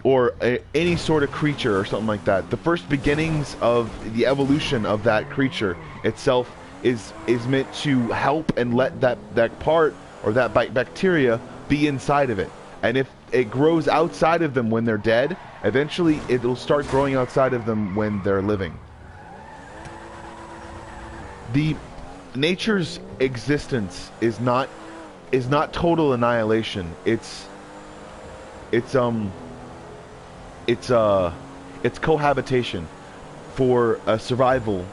or any sort of creature or something like that. The first beginnings of the evolution of that creature itself is meant to help and let that part or that bacteria be inside of it. And if it grows outside of them when they're dead, eventually it'll start growing outside of them when they're living. The nature's existence is not total annihilation. It's cohabitation for survival,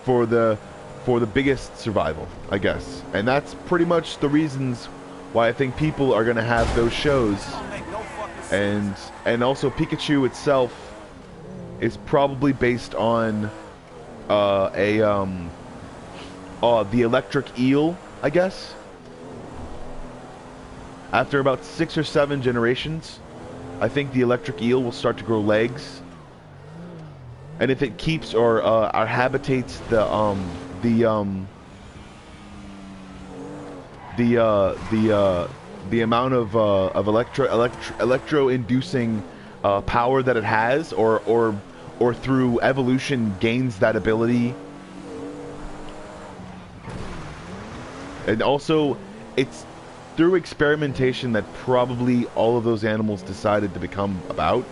for the biggest survival, I guess. And that's pretty much the reasons why I think people are gonna have those shows. And also Pikachu itself is probably based on the electric eel, I guess. After about 6 or 7 generations, I think the electric eel will start to grow legs. And if it keeps or habitates the amount of electro-inducing power that it has, or through evolution gains that ability. And also, it's through experimentation that probably all of those animals decided to become about.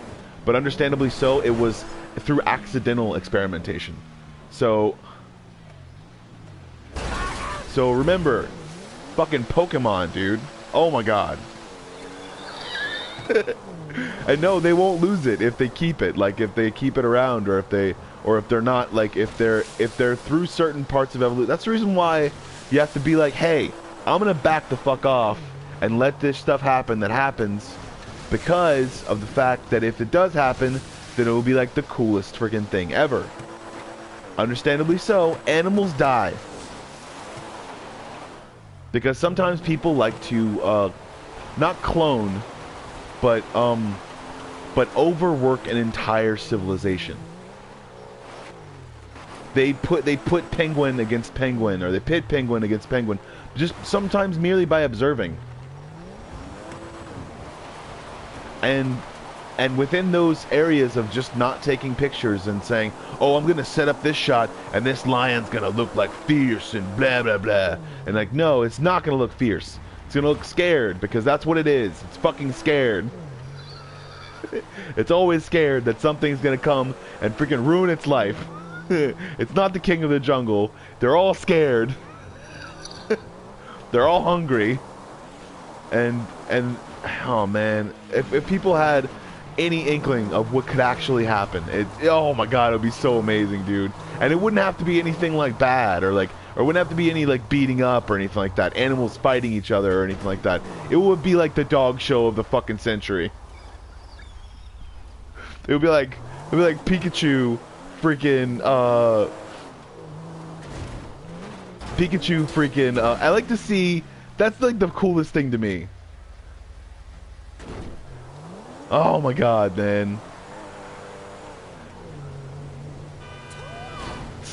But understandably so, it was through accidental experimentation. So remember, fucking Pokemon, dude. Oh my god. And no, they won't lose it if they keep it. Like, if they keep it around, or if they're not, like, if they're through certain parts of evolution. That's the reason why you have to be like, hey, I'm gonna back the fuck off and let this stuff happen that happens, because of the fact that if it does happen, then it will be like the coolest freaking thing ever. Understandably so, animals die. Because sometimes people like to, not clone, but overwork an entire civilization. They put penguin against penguin, or they pit penguin against penguin, just sometimes merely by observing. And within those areas of just not taking pictures and saying, oh, I'm gonna set up this shot and this lion's gonna look like fierce and blah blah blah, and like, no, it's not gonna look fierce. It's gonna look scared, because that's what it is. It's fucking scared. It's always scared that something's gonna come and freaking ruin its life. It's not the king of the jungle. They're all scared. They're all hungry. And oh man, if people had any inkling of what could actually happen, oh my god, it would be so amazing, dude. And it wouldn't have to be anything like bad, or wouldn't have to be any like beating up or anything like that, animals fighting each other or anything like that. It would be like the dog show of the fucking century. It would be like Pikachu freaking I like to see, that's like the coolest thing to me. Oh my god, man.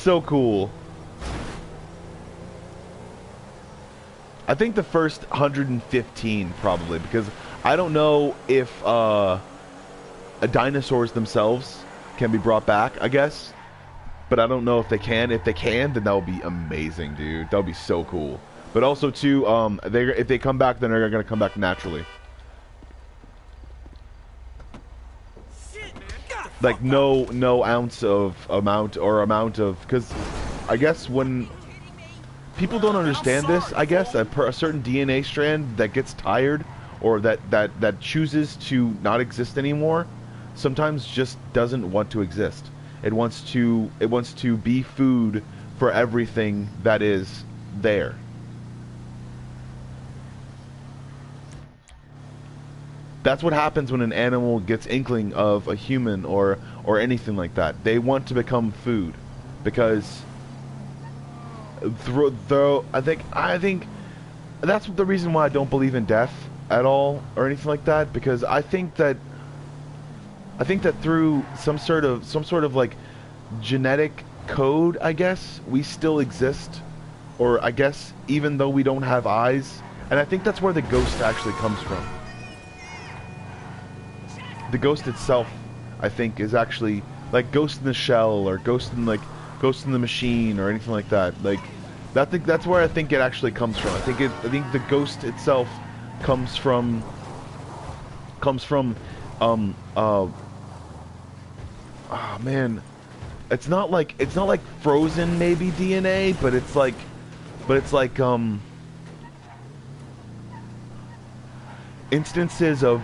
so cool. I think the first 115 probably, because I don't know if dinosaurs themselves can be brought back, I guess. But I don't know if they can. If they can, then that would be amazing, dude. That would be so cool. But also, too, if they come back, then they're going to come back naturally. Like, no ounce of amount of... Because I guess when... People don't understand this, I guess. A certain DNA strand that gets tired or that chooses to not exist anymore sometimes just doesn't want to exist. It wants to be food for everything that is there. That's what happens when an animal gets inkling of a human or anything like that. They want to become food because I think that's the reason why I don't believe in death at all or anything like that, because I think that through some sort of like genetic code, I guess, we still exist, or I guess even though we don't have eyes, and I think that's where the ghost actually comes from. The ghost itself, I think, is actually like Ghost in the Shell or Ghost in the Machine or anything like that. Like that's where I think it actually comes from. I think the ghost itself comes from oh man, it's not like frozen maybe DNA, but it's like instances of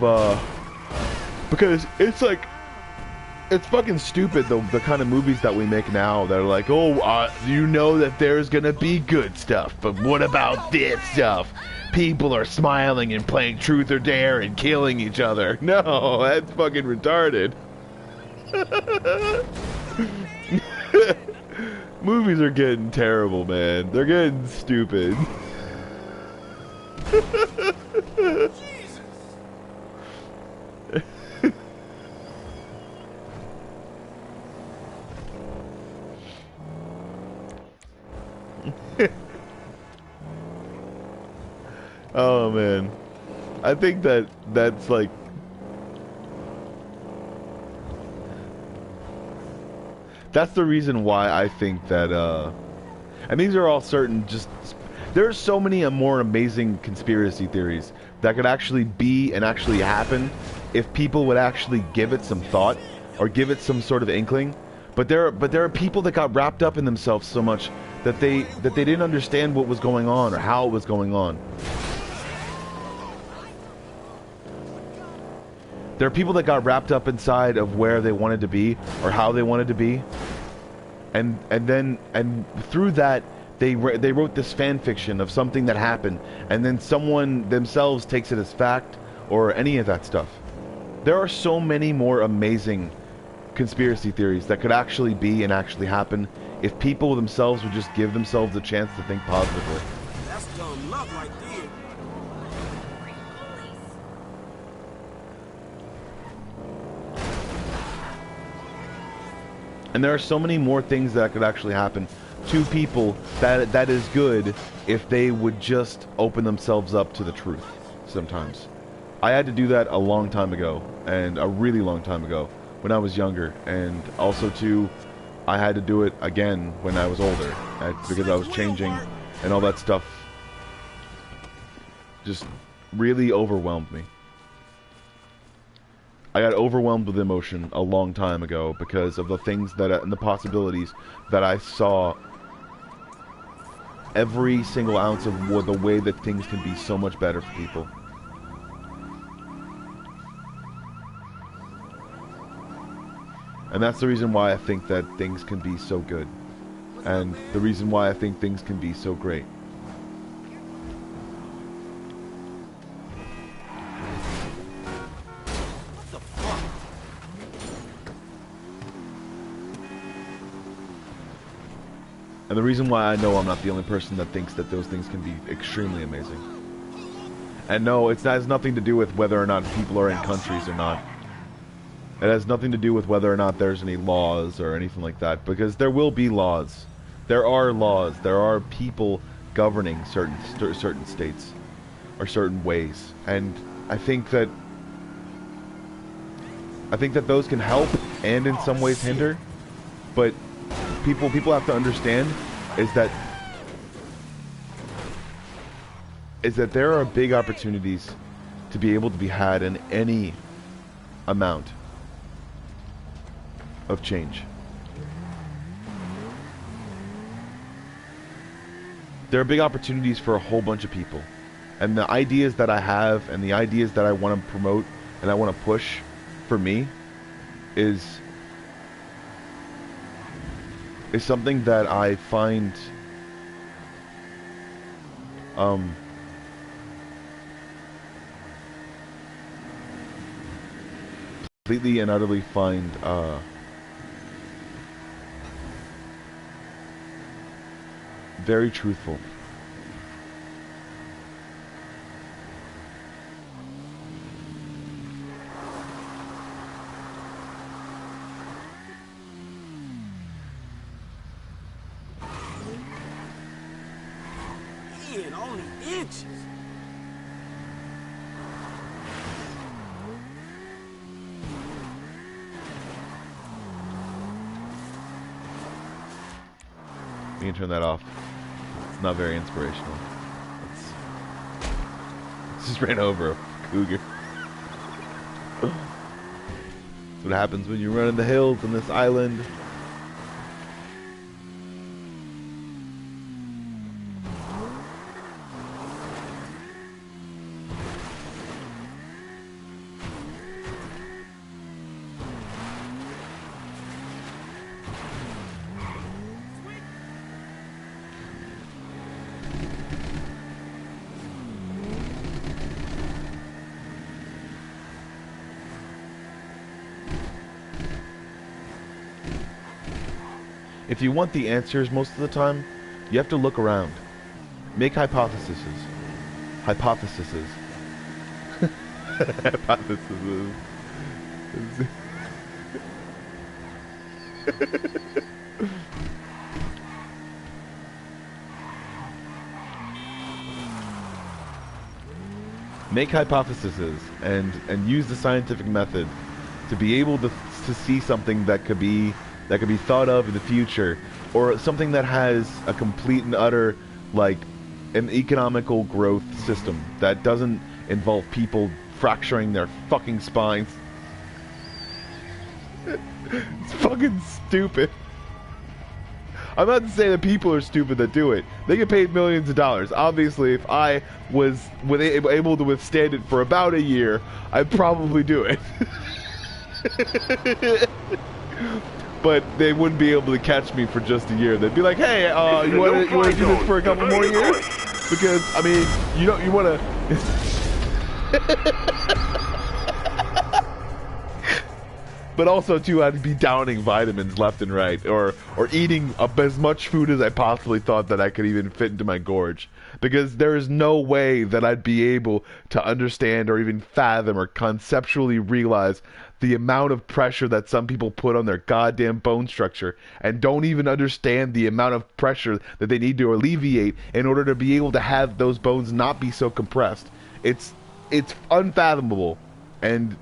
because it's fucking stupid, the kind of movies that we make now that are like, oh, you know that there's gonna be good stuff, but what about this stuff? People are smiling and playing truth or dare and killing each other. No, that's fucking retarded. Movies are getting terrible, man. They're getting stupid. Oh man, I think that's like, that's the reason why I think that and these are all certain, just there's so many more amazing conspiracy theories that could actually be and actually happen if people would actually give it some thought or give it some sort of inkling. But there are people that got wrapped up in themselves so much that they didn't understand what was going on or how it was going on. There are people that got wrapped up inside of where they wanted to be or how they wanted to be, and through that they wrote this fan fiction of something that happened, and then someone themselves takes it as fact or any of that stuff. There are so many more amazing conspiracy theories that could actually be and actually happen if people themselves would just give themselves a chance to think positively. That's dumb luck right there. And there are so many more things that could actually happen to people that is good if they would just open themselves up to the truth sometimes. I had to do that a long time ago, and a really long time ago when I was younger, and also too, I had to do it again when I was older, because I was changing and all that stuff just really overwhelmed me. I got overwhelmed with emotion a long time ago because of the things and the possibilities that I saw. Every single ounce of the way that things can be so much better for people. And that's the reason why I think that things can be so good. And the reason why I think things can be so great. And the reason why I know I'm not the only person that thinks that those things can be extremely amazing. And no, it has nothing to do with whether or not people are in countries or not. It has nothing to do with whether or not there's any laws or anything like that, because there will be laws. there are laws, there are people governing certain states or certain ways, and I think that those can help and in some ways hinder, but people have to understand is that there are big opportunities to be able to be had in any amount of change. There are big opportunities for a whole bunch of people, and the ideas that I have and the ideas that I want to promote and I want to push for me is something that I find completely and utterly find very truthful. Man, only inches. You can turn that off. It's not very inspirational. It's just ran over a cougar. That's what happens when you run in the hills on this island. If you want the answers most of the time, you have to look around. Make hypotheses. Hypotheses. Hypotheses. Make hypotheses and use the scientific method to be able to see something that could be thought of in the future, or something that has a complete and utter, like, an economical growth system that doesn't involve people fracturing their fucking spines. It's fucking stupid. I'm not to say that people are stupid that do it. They get paid millions of dollars. Obviously, if I was able to withstand it for about a year, I'd probably do it. But they wouldn't be able to catch me for just a year. They'd be like, "Hey, you want to do this for a couple more years?" Because I mean, you want to. But also too, I'd be downing vitamins left and right, or eating up as much food as I possibly thought that I could even fit into my gorge. Because there is no way that I'd be able to understand or even fathom or conceptually realize the amount of pressure that some people put on their goddamn bone structure, and don't even understand the amount of pressure that they need to alleviate in order to be able to have those bones not be so compressed. It's unfathomable, and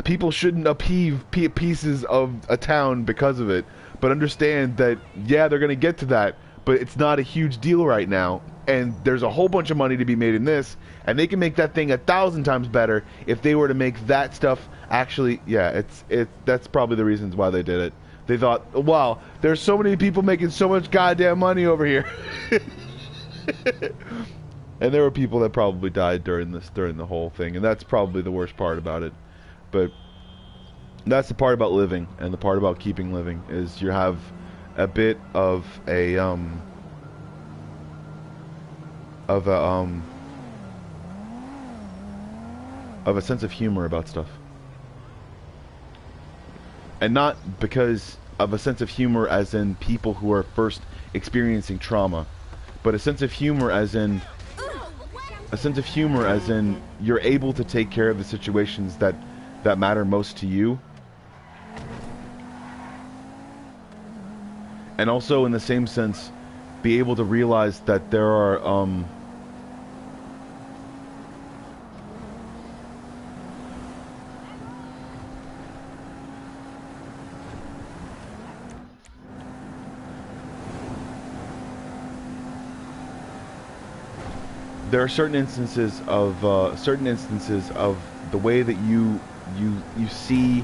people shouldn't upheave pieces of a town because of it, but understand that, yeah, they're going to get to that, but it's not a huge deal right now, and there's a whole bunch of money to be made in this, and they can make that thing 1,000 times better if they were to make that stuff actually, yeah, that's probably the reasons why they did it. They thought, wow, there's so many people making so much goddamn money over here. And there were people that probably died during the whole thing, and that's probably the worst part about it. But that's the part about living, and the part about keeping living is you have a bit of a sense of humor about stuff. And not because of a sense of humor as in people who are first experiencing trauma, but a sense of humor as in you're able to take care of the situations that matter most to you. And also in the same sense, be able to realize that there are there are certain instances of the way that you see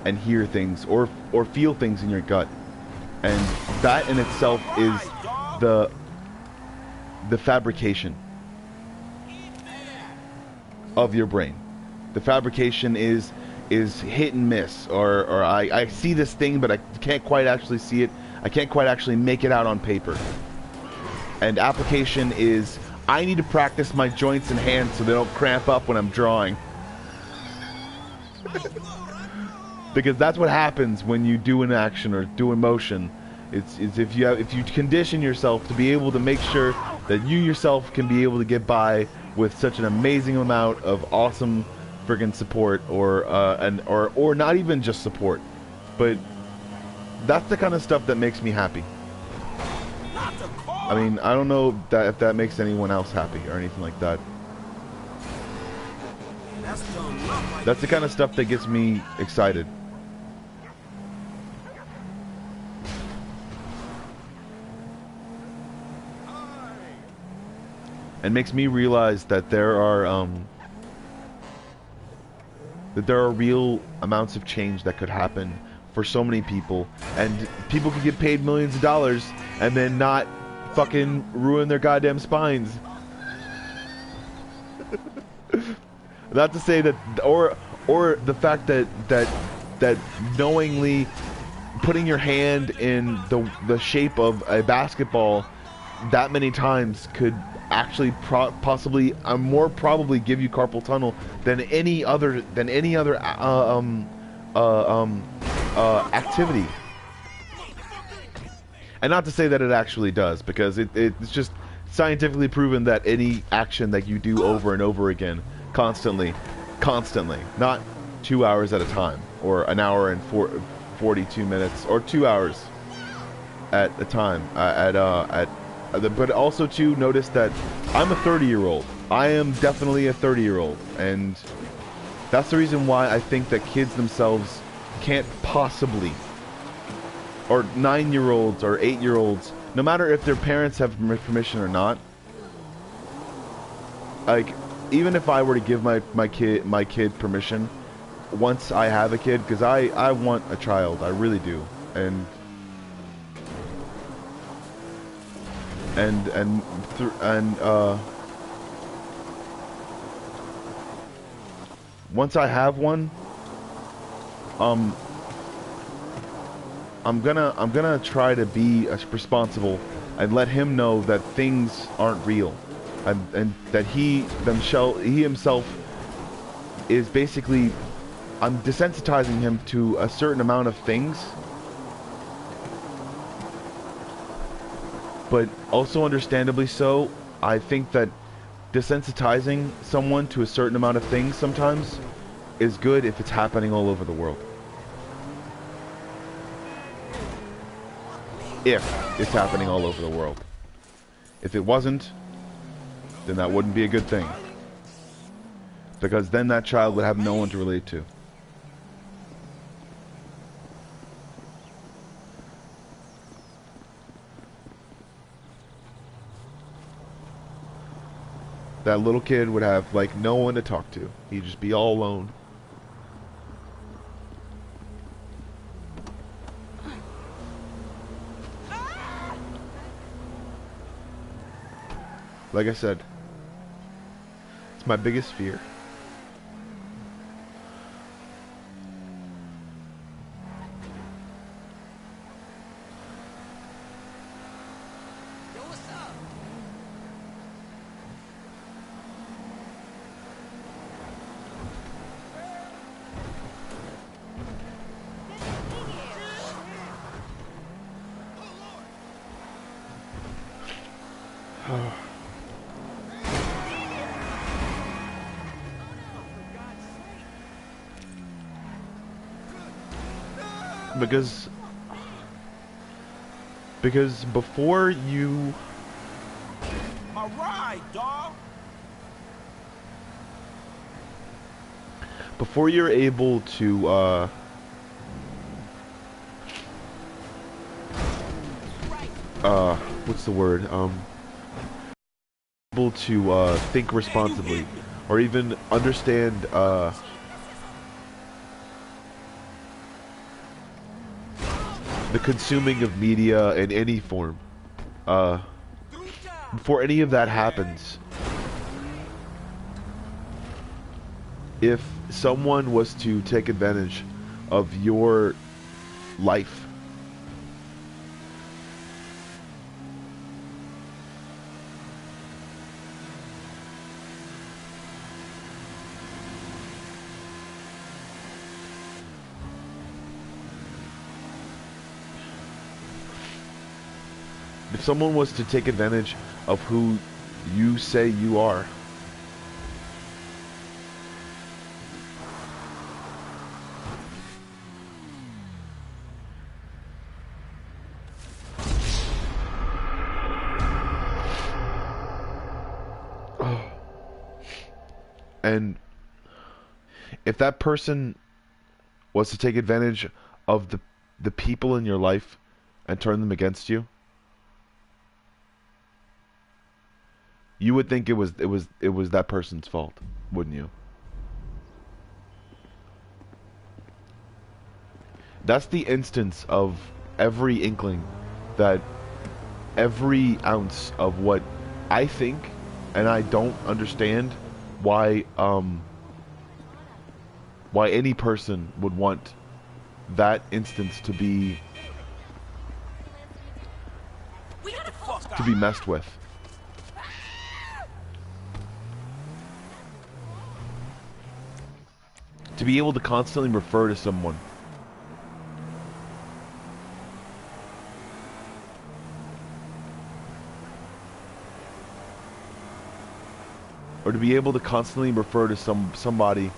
and hear things or feel things in your gut, and that in itself is the fabrication of your brain. The fabrication is hit and miss, or I see this thing but I can't quite actually see it. I can't quite actually make it out on paper. And application is, I need to practice my joints and hands so they don't cramp up when I'm drawing. Because that's what happens when you do an action or do a motion. It's if you condition yourself to be able to make sure that you yourself can be able to get by with such an amazing amount of awesome friggin' support, or not even just support, but that's the kind of stuff that makes me happy. I mean, I don't know if that makes anyone else happy or anything like that. That's the kind of stuff that gets me excited. And makes me realize that there are real amounts of change that could happen for so many people, and people could get paid millions of dollars and then not fucking ruin their goddamn spines. Not to say that, or the fact that knowingly putting your hand in the shape of a basketball that many times could actually possibly more probably give you carpal tunnel than any other activity. And not to say that it actually does, because it's just scientifically proven that any action that you do over and over again, constantly, not 2 hours at a time, or an hour and 42 minutes, or 2 hours at a time, but also to notice that I'm a 30-year-old. I am definitely a 30-year-old, and that's the reason why I think that kids themselves can't possibly, or 9-year-olds or 8-year-olds, no matter if their parents have permission or not, like, even if I were to give my kid permission once I have a kid, because I want a child, I really do, and once I have one, I'm gonna try to be responsible and let him know that things aren't real, and that he himself is basically, I'm desensitizing him to a certain amount of things, but also understandably so. I think that desensitizing someone to a certain amount of things sometimes is good if it's happening all over the world. If it's happening all over the world. If it wasn't, then that wouldn't be a good thing. Because then that child would have no one to relate to. That little kid would have, like, no one to talk to. He'd just be all alone. Like I said, it's my biggest fear. Because Because before you... My ride, dog. Before you're able to, what's the word? Able to, think responsibly. Or even understand, the consuming of media in any form. Before any of that happens, if someone was to take advantage of your life, if someone was to take advantage of who you say you are, and if that person was to take advantage of the people in your life and turn them against you, you would think it was that person's fault, wouldn't you? That's the instance of every inkling, that every ounce of what I think, and I don't understand why any person would want that instance to be messed with. To be able to constantly refer to someone or to be able to constantly refer to somebody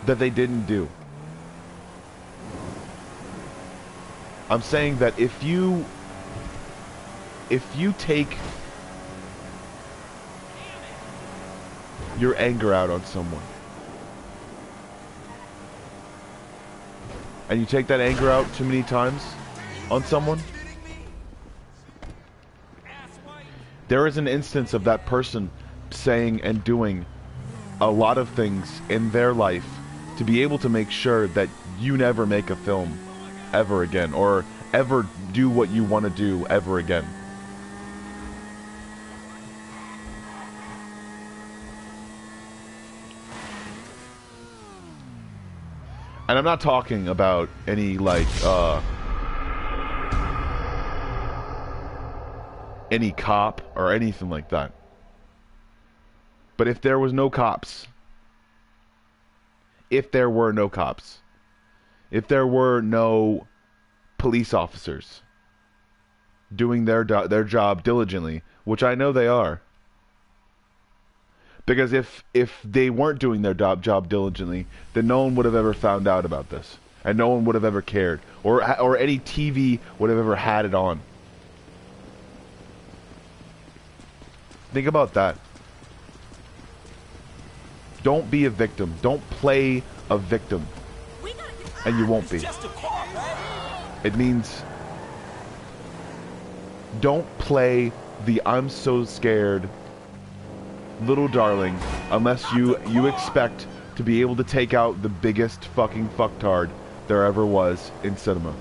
that they didn't do. I'm saying that if you take your anger out on someone, and you take that anger out too many times on someone, there is an instance of that person saying and doing a lot of things in their life to be able to make sure that you never make a film ever again, or ever do what you want to do ever again. And I'm not talking about any, like, any cop or anything like that. But if there was no cops, if there were no cops, if there were no police officers doing their job diligently, which I know they are, because if they weren't doing their job diligently, then no one would have ever found out about this, and no one would have ever cared, or any TV would have ever had it on. Think about that. Don't be a victim. Don't play a victim. And you won't be. It means don't play the I'm so scared little darling unless you expect to be able to take out the biggest fucking fucktard there ever was in cinema.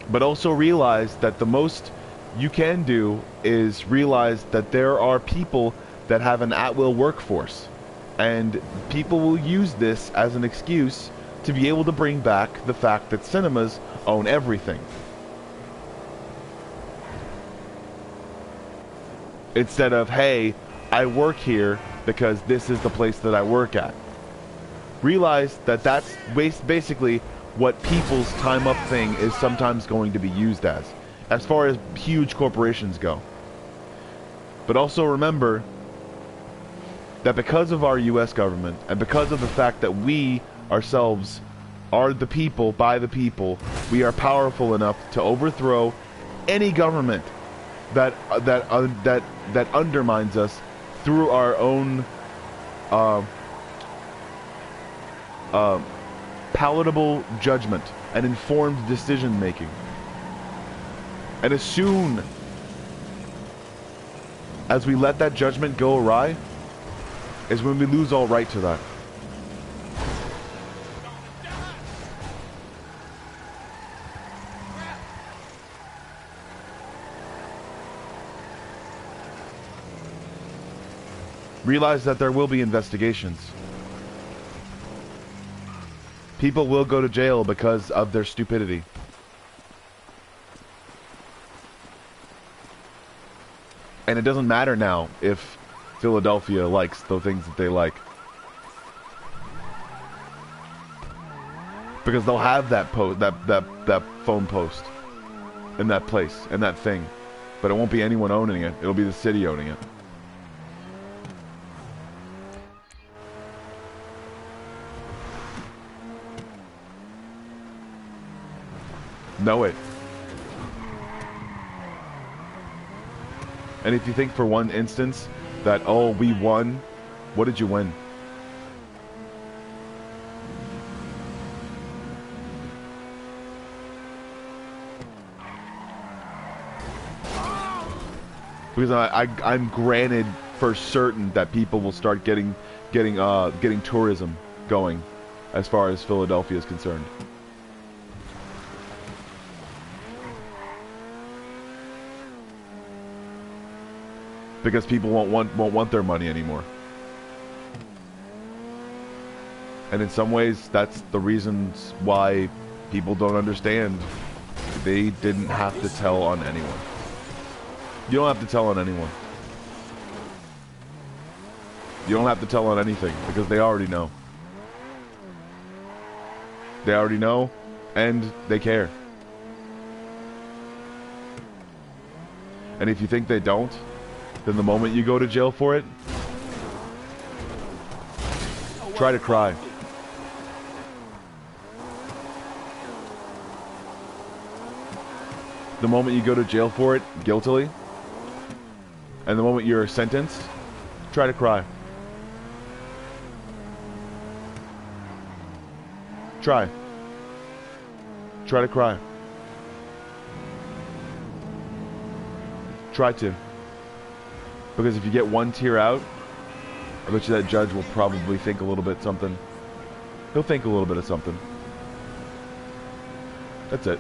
But also realize that the most you can do is realize that there are people that have an at-will workforce, and people will use this as an excuse to be able to bring back the fact that cinemas own everything. Instead of, hey, I work here because this is the place that I work at. Realize that that's basically what people's time up thing is sometimes going to be used as far as huge corporations go. But also remember that because of our U.S. government and because of the fact that we ourselves are the people, by the people, we are powerful enough to overthrow any government that undermines us through our own palatable judgment and informed decision making. And as soon as we let that judgment go awry is when we lose all right to that. Realize that there will be investigations. People will go to jail because of their stupidity. And it doesn't matter now if Philadelphia likes the things that they like. Because they'll have that post, that phone post in that place, in that thing. But it won't be anyone owning it. It'll be the city owning it. Know it. And if you think for one instance that, oh, we won, what did you win? Because I'm granted for certain that people will start getting tourism going as far as Philadelphia is concerned. Because people won't want their money anymore. And in some ways, that's the reasons why people don't understand. They didn't have to tell on anyone. You don't have to tell on anyone. You don't have to tell on anything, because they already know. They already know, and they care. And if you think they don't, then the moment you go to jail for it, try to cry. The moment you go to jail for it, guiltily, and the moment you're sentenced, try to cry. Try. Try to cry. Try to. Because if you get one tear out, I bet you that judge will probably think a little bit something. He'll think a little bit of something. That's it.